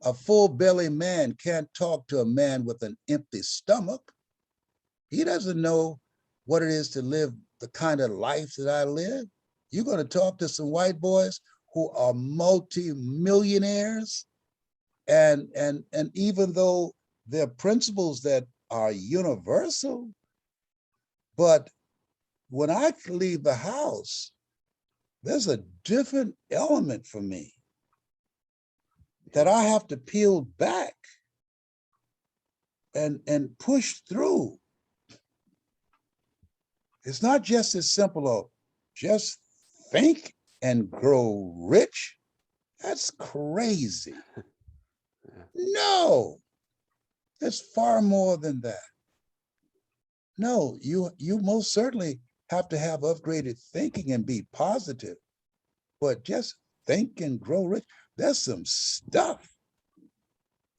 A full belly man can't talk to a man with an empty stomach. He doesn't know what it is to live the kind of life that I live. You're going to talk to some white boys who are multi-millionaires, and even though they're principles that are universal, but when I leave the house, there's a different element for me that I have to peel back and push through. It's not just as simple as just think and grow rich. That's crazy. No, it's far more than that. No, you most certainly have to have upgraded thinking and be positive, but just think and grow rich. There's some stuff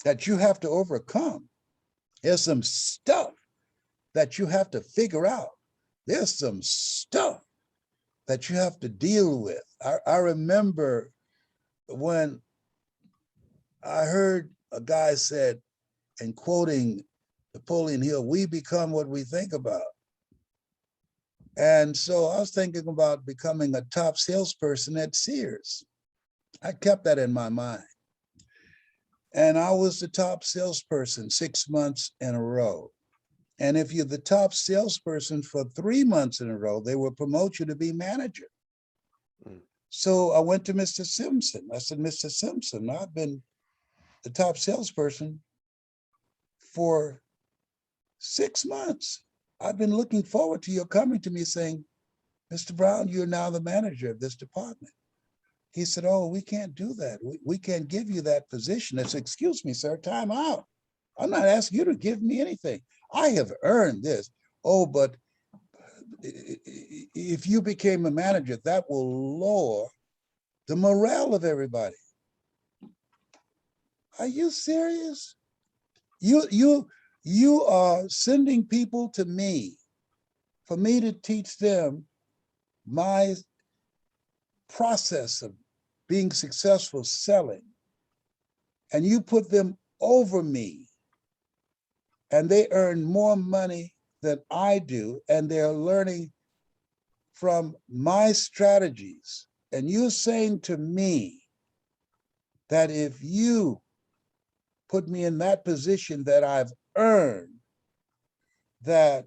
that you have to overcome. There's some stuff that you have to figure out. There's some stuff that you have to deal with. I remember when I heard a guy said, and quoting Napoleon Hill, we become what we think about. And so I was thinking about becoming a top salesperson at Sears. I kept that in my mind. And I was the top salesperson 6 months in a row. And if you're the top salesperson for 3 months in a row, they will promote you to be manager. So I went to Mr. Simpson. I said, Mr. Simpson, I've been the top salesperson for 6 months. I've been looking forward to your coming to me saying, Mr. Brown, you're now the manager of this department. He said, oh, we can't do that. We can't give you that position. I said, excuse me, sir, time out. I'm not asking you to give me anything. I have earned this. Oh, but if you became a manager, that will lower the morale of everybody. Are you serious? You are sending people to me for me to teach them my process of being successful selling, and you put them over me, and they earn more money than I do, and they're learning from my strategies. And you're saying to me that if you put me in that position that I've earned, that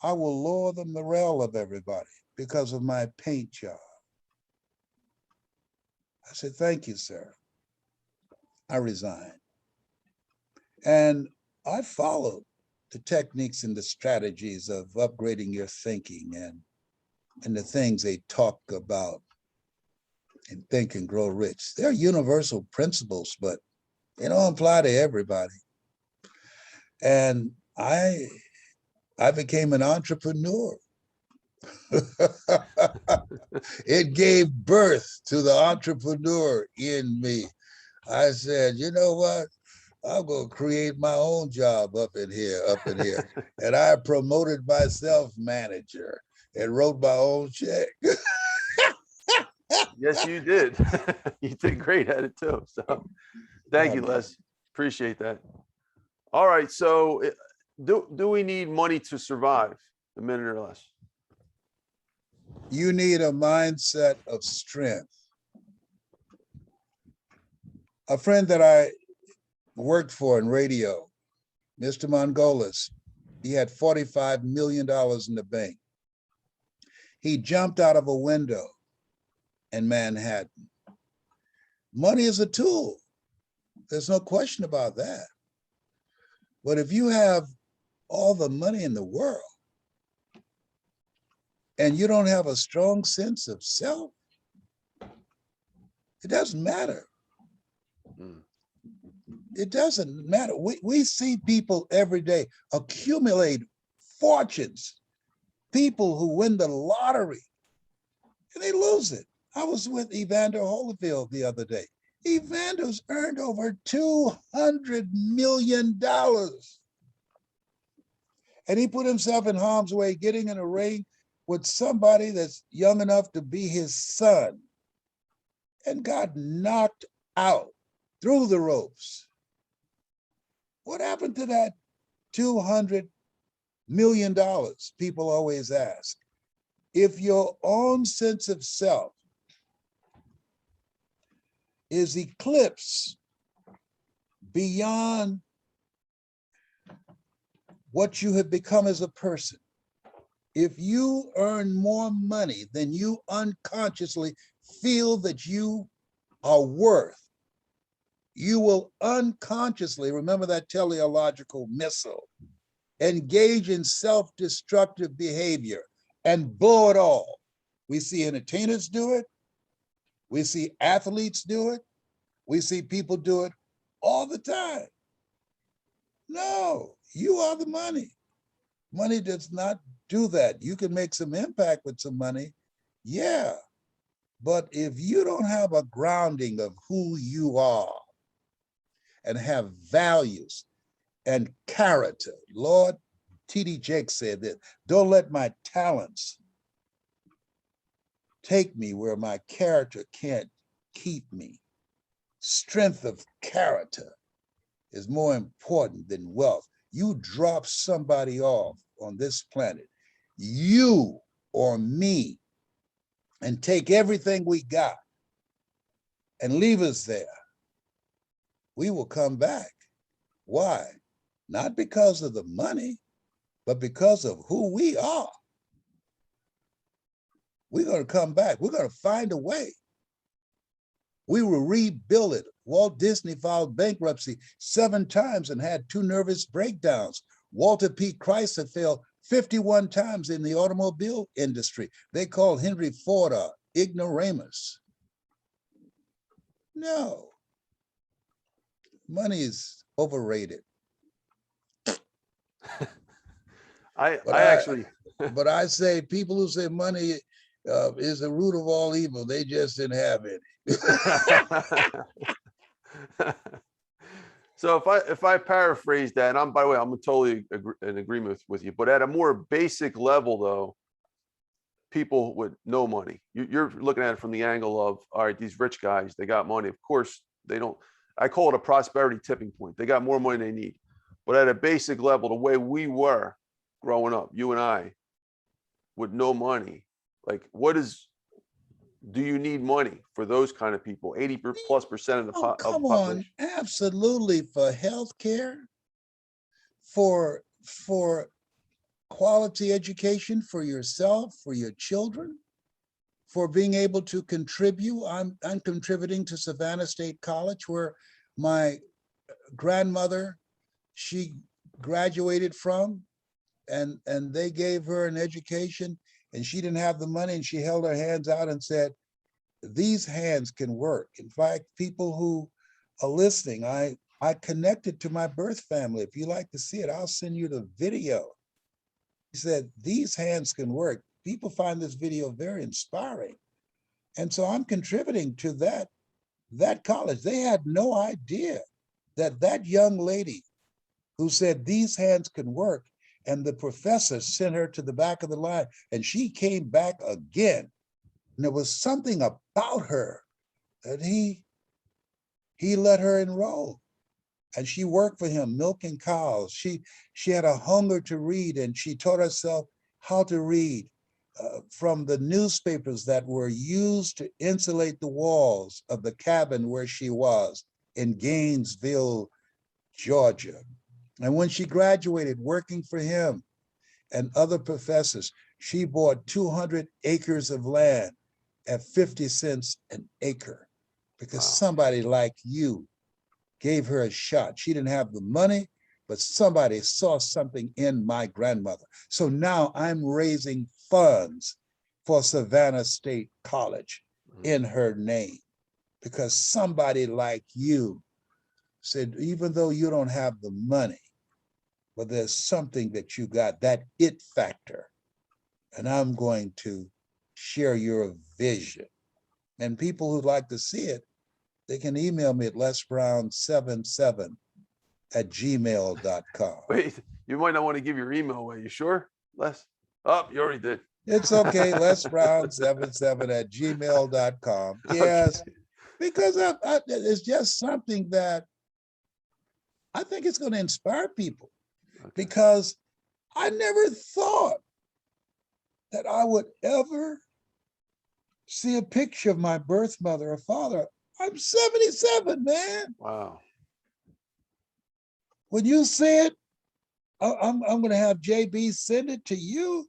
I will lower the morale of everybody because of my paint job. I said, thank you, sir. I resigned. And I followed the techniques and the strategies of upgrading your thinking and the things they talk about in Think and Grow Rich. They're universal principles, but they don't apply to everybody. And I became an entrepreneur. It gave birth to the entrepreneur in me. I said, you know what? I'm going to create my own job up in here. And I promoted myself manager and wrote my own check. Yes, you did. You did great at it too. So thank you, Les. Appreciate that. All right. So do we need money to survive? A minute or less. You need a mindset of strength. A friend that I worked for in radio, Mr. Mongolis, he had $45 million in the bank. He jumped out of a window in Manhattan. Money is a tool. There's no question about that. But if you have all the money in the world and you don't have a strong sense of self, it doesn't matter. It doesn't matter. We see people every day accumulate fortunes, people who win the lottery, and they lose it. I was with Evander Holyfield the other day. Evander's earned over $200 million. And he put himself in harm's way, getting in a ring with somebody that's young enough to be his son, and got knocked out through the ropes. What happened to that $200 million? People always ask. If your own sense of self is eclipsed beyond what you have become as a person, if you earn more money than you unconsciously feel that you are worth, you will unconsciously, remember that teleological missile, engage in self-destructive behavior and blow it all. We see entertainers do it. We see athletes do it. We see people do it all the time. No, you are the money. Money does not do that. You can make some impact with some money. Yeah. But if you don't have a grounding of who you are and have values and character, Lord, T.D. Jakes said that, don't let my talents take me where my character can't keep me. Strength of character is more important than wealth. You drop somebody off on this planet, you or me, and take everything we got and leave us there, we will come back. Why? Not because of the money, but because of who we are. We're going to come back. We're going to find a way. We will rebuild it. Walt Disney filed bankruptcy 7 times and had 2 nervous breakdowns. Walter P. Chrysler failed 51 times in the automobile industry. They called Henry Ford a ignoramus. No, money is overrated. But I say people who say money is the root of all evil, they just didn't have any. So if I paraphrase that, and by the way, I'm totally in agreement with you, but at a more basic level though, people with no money, you're looking at it from the angle of, all right, these rich guys, they got money. Of course, they don't, I call it a prosperity tipping point. They got more money than they need. But at a basic level, the way we were growing up, you and I, with no money, like do you need money for those kind of people? 80+% of the come population. on, absolutely, for healthcare, for quality education for yourself, for your children, for being able to contribute. I'm contributing to Savannah State College, where my grandmother, she graduated from, and they gave her an education, and she didn't have the money, and she held her hands out and said, these hands can work. In fact, people who are listening, I connected to my birth family. If you like to see it, I'll send you the video. He said, these hands can work. People find this video very inspiring. And so I'm contributing to that college. They had no idea that young lady who said these hands can work, and the professor sent her to the back of the line, and she came back again. And there was something about her that he let her enroll. And she worked for him, milking cows. She had a hunger to read, and she taught herself how to read from the newspapers that were used to insulate the walls of the cabin where she was in Gainesville, Georgia. And when she graduated, working for him and other professors, she bought 200 acres of land at 50 cents an acre, because somebody like you gave her a shot. She didn't have the money, but somebody saw something in my grandmother. So now I'm raising funds for Savannah State College in her name, because somebody like you said, even though you don't have the money, but there's something that you got, that it factor, and I'm going to share your vision. And people who'd like to see it, they can email me at lesbrown77@gmail.com. Wait, you might not want to give your email away. You sure, Les? Oh, you already did. It's okay, lesbrown77@gmail.com. Yes, okay. Because it's just something that I think it's going to inspire people. Okay. Because I never thought that I would ever see a picture of my birth mother or father. I'm 77, man. Wow. When you see it, I'm going to have JB send it to you.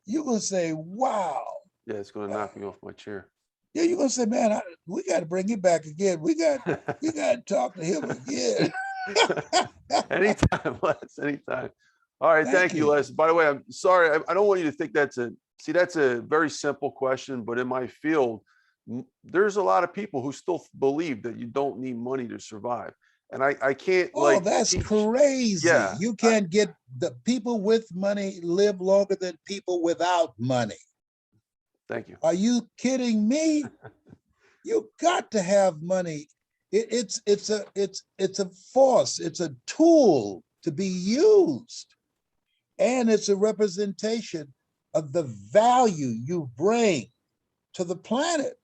You're going to say, wow. Yeah, it's going to knock me off my chair. Yeah, you're going to say, man, we got to bring him back again. We got to talk to him again. Anytime, Les, anytime. All right, thank you, Les. By the way, I'm sorry. I don't want you to think that's a very simple question, but in my field, there's a lot of people who still believe that you don't need money to survive. And I can't Oh, like that's teach. crazy. Yeah, You can't get the people with money live longer than people without money. thank you. Are you kidding me? You got to have money. It's a force. It's a tool to be used, and it's a representation of the value you bring to the planet.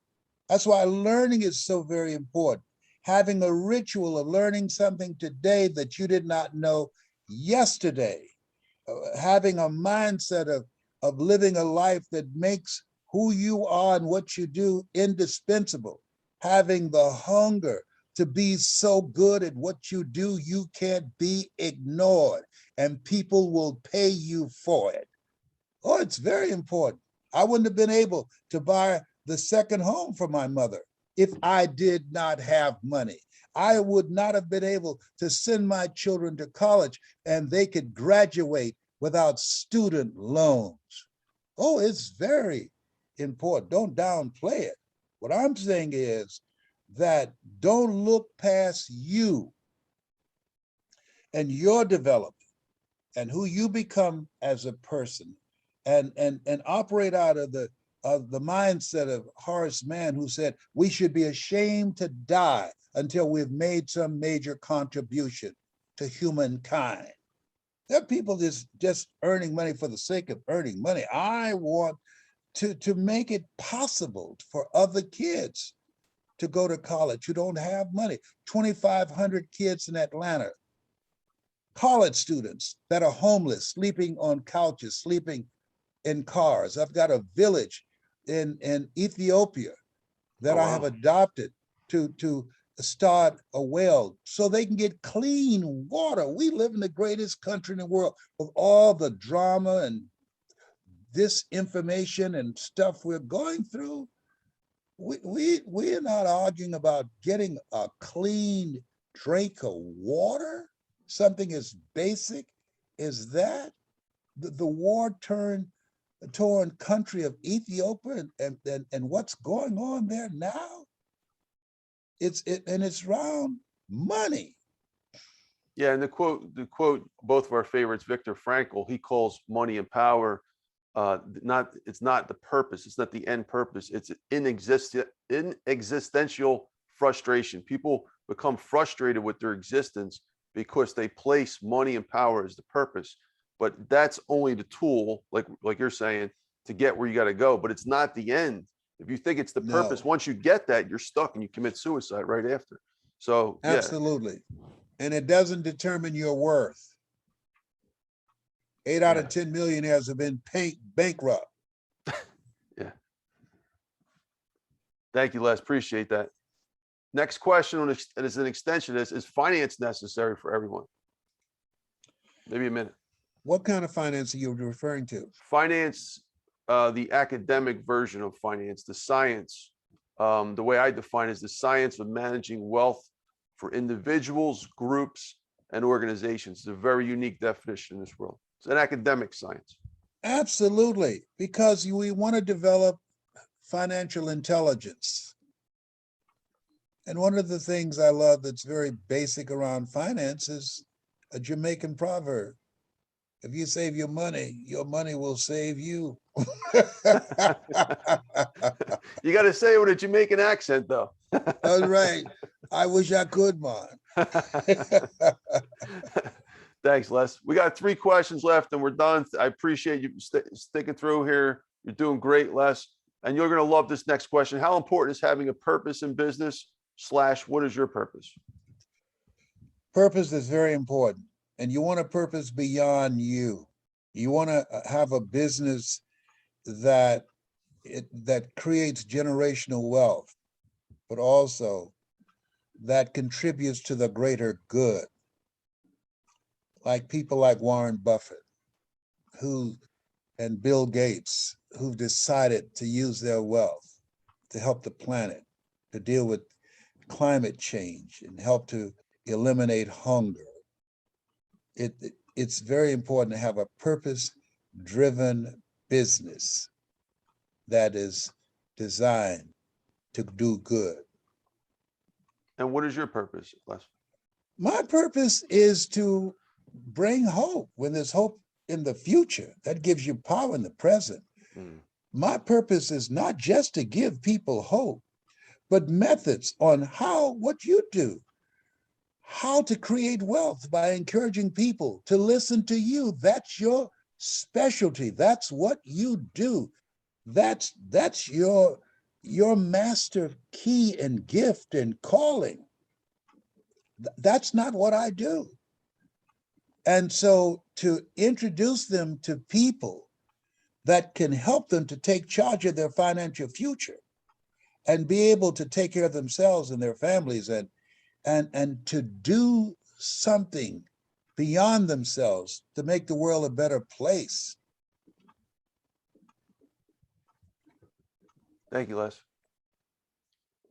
That's why learning is so very important. Having a ritual of learning something today that you did not know yesterday, having a mindset of living a life that makes who you are and what you do indispensable, having the hunger to be so good at what you do, you can't be ignored and people will pay you for it. Oh, it's very important. I wouldn't have been able to buy the second home for my mother if I did not have money. I would not have been able to send my children to college and they could graduate without student loans. Oh, it's very important. Don't downplay it. What I'm saying is that don't look past you and your development and who you become as a person, and operate out of the mindset of Horace Mann, who said we should be ashamed to die until we've made some major contribution to humankind. There are people just earning money for the sake of earning money. I want to make it possible for other kids to go to college who don't have money. 2,500 kids in Atlanta, college students that are homeless, sleeping on couches, sleeping in cars. I've got a village in Ethiopia that Oh, I have wow. adopted to start a well so they can get clean water. We live in the greatest country in the world with all the drama and disinformation and stuff we're going through. We're not arguing about getting a clean drink of water, something as basic as that. The war-torn country of Ethiopia and what's going on there now, it's around money. Yeah, and the quote, both of our favorites, Viktor Frankl, he calls money and power it's not the purpose, it's not the end purpose, it's inexistential frustration. People become frustrated with their existence because they place money and power as the purpose, but that's only the tool, like you're saying, to get where you got to go, but it's not the end. If you think it's the purpose, No, once you get that, you're stuck and you commit suicide right after. So yeah. absolutely. And it doesn't determine your worth. 8 out Yeah. of 10 millionaires have been bankrupt. Yeah, thank you, Les, appreciate that. Next question, and it's an extension of this: is finance necessary for everyone? Maybe a minute. What kind of finance are you referring to? Finance, the academic version of finance, the science. The way I define it is the science of managing wealth for individuals, groups, and organizations. It's a very unique definition in this world. It's an academic science. Absolutely, because we want to develop financial intelligence. And one of the things I love that's very basic around finance is a Jamaican proverb. If you save your money will save you. You got to say it with a Jamaican accent, though. All right. I wish I could, man. Thanks, Les. We got 3 questions left and we're done. I appreciate you sticking through here. You're doing great, Les. And you're going to love this next question. How important is having a purpose in business / what is your purpose? Purpose is very important. And you want a purpose beyond you. You want to have a business that creates generational wealth, but also that contributes to the greater good. Like people like Warren Buffett, and Bill Gates, who've decided to use their wealth to help the planet, to deal with climate change and help to eliminate hunger. It's very important to have a purpose-driven business that is designed to do good. And what is your purpose, Les? My purpose is to bring hope. When there's hope in the future, that gives you power in the present. Mm. My purpose is not just to give people hope, but methods on what you do, how to create wealth by encouraging people to listen to you. That's your specialty. That's what you do. That's your master key and gift and calling. That's not what I do. And so to introduce them to people that can help them to take charge of their financial future and be able to take care of themselves and their families and to do something beyond themselves to make the world a better place. Thank you, Les.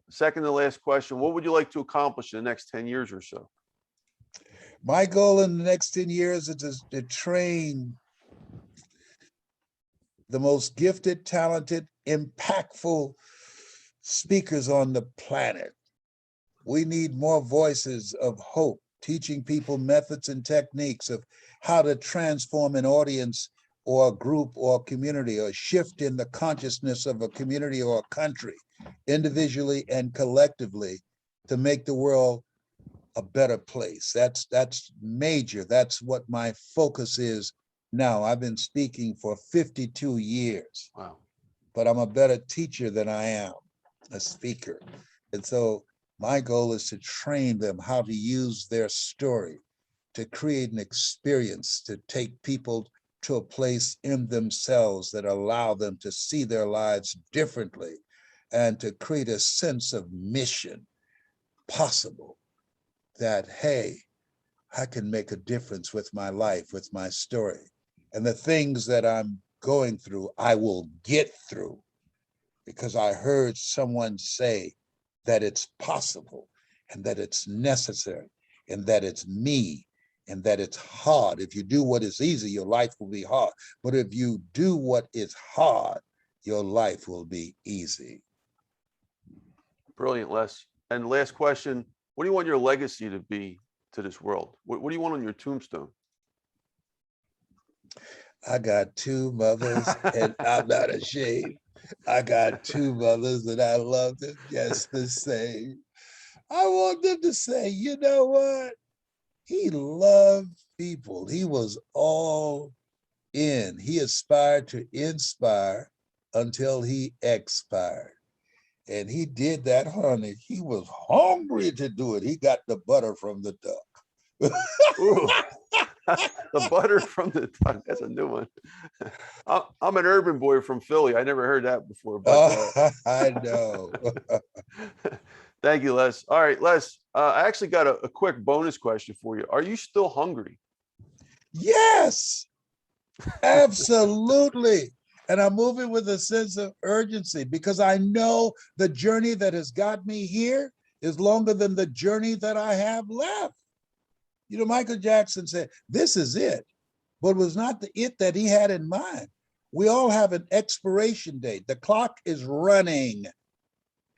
Second to last question, what would you like to accomplish in the next 10 years or so? My goal in the next 10 years is to train the most gifted, talented, impactful speakers on the planet. We need more voices of hope, teaching people methods and techniques of how to transform an audience or a group or a community, or shift in the consciousness of a community or a country, individually and collectively, to make the world a better place. That's major. That's what my focus is now. I've been speaking for 52 years. Wow. But I'm a better teacher than I am a speaker. And so my goal is to train them how to use their story to create an experience, to take people to a place in themselves that allow them to see their lives differently and to create a sense of mission possible, that, hey, I can make a difference with my life, with my story. And the things that I'm going through, I will get through, because I heard someone say that it's possible and that it's necessary and that it's me and that it's hard. If you do what is easy, your life will be hard. But if you do what is hard, your life will be easy. Brilliant, Les. And last question, what do you want your legacy to be to this world? What do you want on your tombstone? I got two mothers and I'm not ashamed. I got two mothers and I love them just the same. I want them to say, you know what? He loved people. He was all in. He aspired to inspire until he expired. And he did that, honey. He was hungry to do it. He got the butter from the duck. Ooh. The butter from the duck. That's a new one. I'm an urban boy from Philly. I never heard that before. But I know. Thank you, Les. All right, Les, I actually got a quick bonus question for you. Are you still hungry? Yes, absolutely. And I'm moving with a sense of urgency because I know the journey that has got me here is longer than the journey that I have left. You know, Michael Jackson said, this is it, but it was not the it that he had in mind. We all have an expiration date. The clock is running.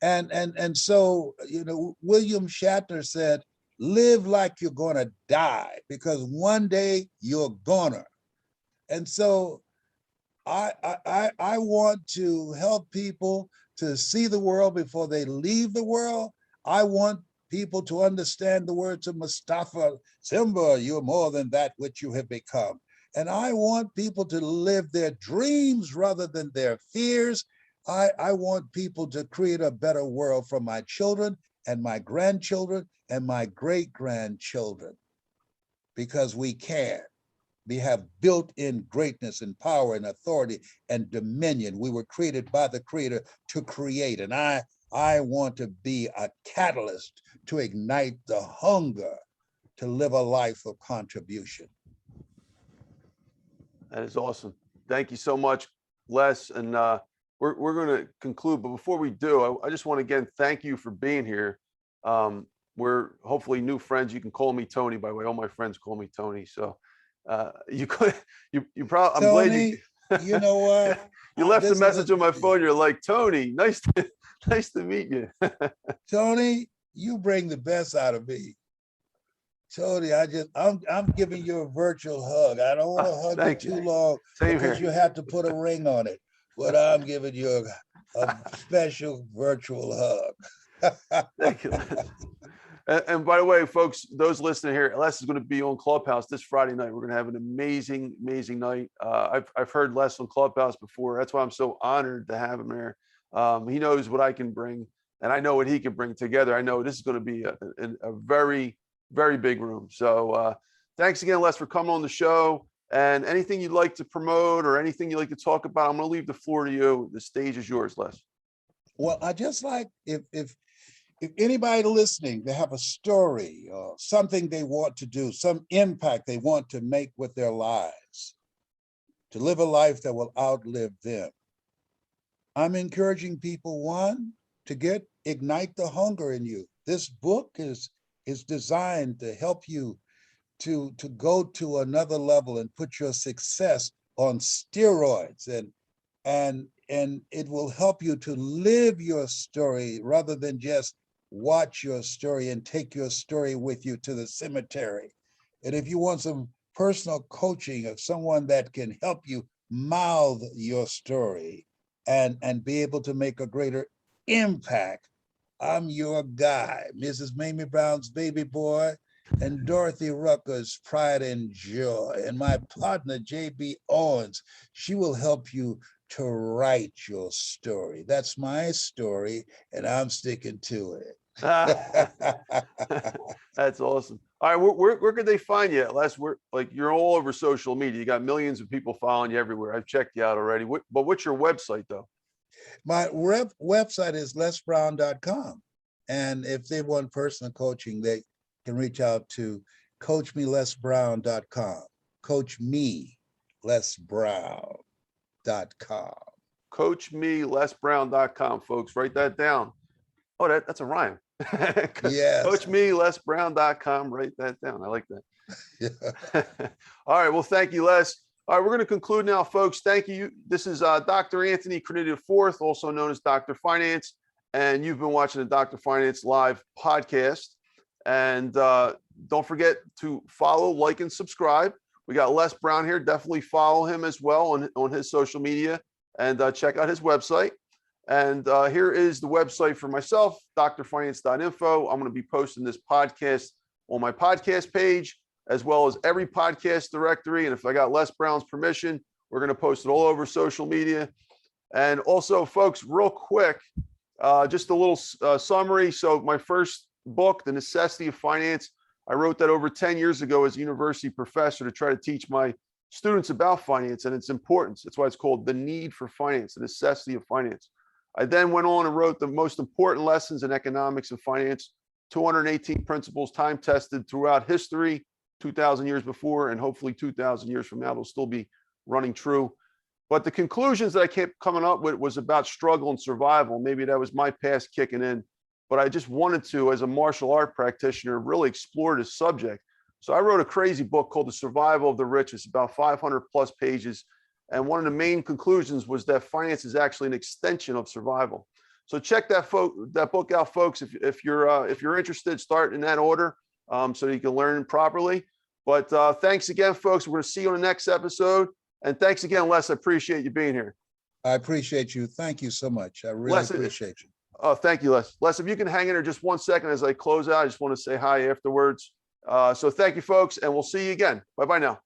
And so, you know, William Shatner said, live like you're gonna die, because one day you're gonna. And so I want to help people to see the world before they leave the world. I want people to understand the words of Mustafa, Simba, you're more than that which you have become. And I want people to live their dreams rather than their fears. I want people to create a better world for my children and my grandchildren and my great-grandchildren, because we can. We have built-in greatness and power and authority and dominion. We were created by the Creator to create. And I want to be a catalyst to ignite the hunger to live a life of contribution. That is awesome. Thank you so much, Les. And we're going to conclude. But before we do, I just want to again thank you for being here. We're hopefully new friends. You can call me Tony, by the way. All my friends call me Tony. So you could, you probably, I'm glad you. You know what? You left a message on my phone. You're like, Tony, nice to meet you. Tony, you bring the best out of me. Tony, I'm giving you a virtual hug. I don't want to hug you Thank too you. long Same because here. you have to put a ring on it. But I'm giving you a special virtual hug. Thank you, Les. And by the way, folks, those listening here, Les is going to be on Clubhouse this Friday night. We're going to have an amazing, amazing night. I've heard Les on Clubhouse before. That's why I'm so honored to have him here. He knows what I can bring, and I know what he can bring together. I know this is going to be a very, very big room. So thanks again, Les, for coming on the show. And anything you'd like to promote or anything you'd like to talk about, I'm going to leave the floor to you. The stage is yours, Les. Well, I just like if anybody listening, they have a story or something they want to do, some impact they want to make with their lives, to live a life that will outlive them. I'm encouraging people, one, to ignite the hunger in you. This book is designed to help you to go to another level and put your success on steroids, and it will help you to live your story rather than just watch your story and take your story with you to the cemetery. And if you want some personal coaching of someone that can help you mouth your story and be able to make a greater impact, I'm your guy, Mrs. Mamie Brown's baby boy, and Dorothy Rucker's pride and joy, and my partner, J.B. Owens. She will help you to write your story. That's my story, and I'm sticking to it. That's awesome. All right, where could they find you, Les? You're all over social media. You got millions of people following you everywhere. I've checked you out already. But what's your website though? My website is lesbrown.com. And if they want personal coaching, they can reach out to coachmelesbrown.com. Coachmelesbrown.com. Coachmelesbrown.com, folks. Write that down. Oh, that's a rhyme. Yes. Coachmelesbrown.com. Write that down. I like that. Yeah. All right. Well, thank you, Les. All right, we're going to conclude now, folks. Thank you. This is Dr. Anthony Criniti IV, also known as Dr. Finance, and you've been watching the Dr. Finance Live podcast. And don't forget to follow, like, and subscribe. We got Les Brown here. Definitely follow him as well on his social media and check out his website. And here is the website for myself, drfinance.info. I'm going to be posting this podcast on my podcast page, as well as every podcast directory. And if I got Les Brown's permission, we're going to post it all over social media. And also, folks, real quick, just a little summary. So my first book, The Necessity of Finance, I wrote that over 10 years ago as a university professor to try to teach my students about finance and its importance. That's why it's called The Need for Finance, The Necessity of Finance. I then went on and wrote the most important lessons in economics and finance, 218 principles, time-tested throughout history, 2,000 years before, and hopefully 2,000 years from now, they'll still be running true. But the conclusions that I kept coming up with was about struggle and survival. Maybe that was my past kicking in, but I just wanted to, as a martial art practitioner, really explore this subject. So I wrote a crazy book called The Survival of the Richest, about 500 plus pages. And one of the main conclusions was that finance is actually an extension of survival. So check that book out, folks. If you're interested, start in that order so you can learn properly. But thanks again, folks. We're going to see you on the next episode. And thanks again, Les. I appreciate you being here. I appreciate you. Thank you so much. I really appreciate you. Oh, thank you, Les. Les, if you can hang in there just 1 second as I close out, I just want to say hi afterwards. So thank you, folks, and we'll see you again. Bye-bye now.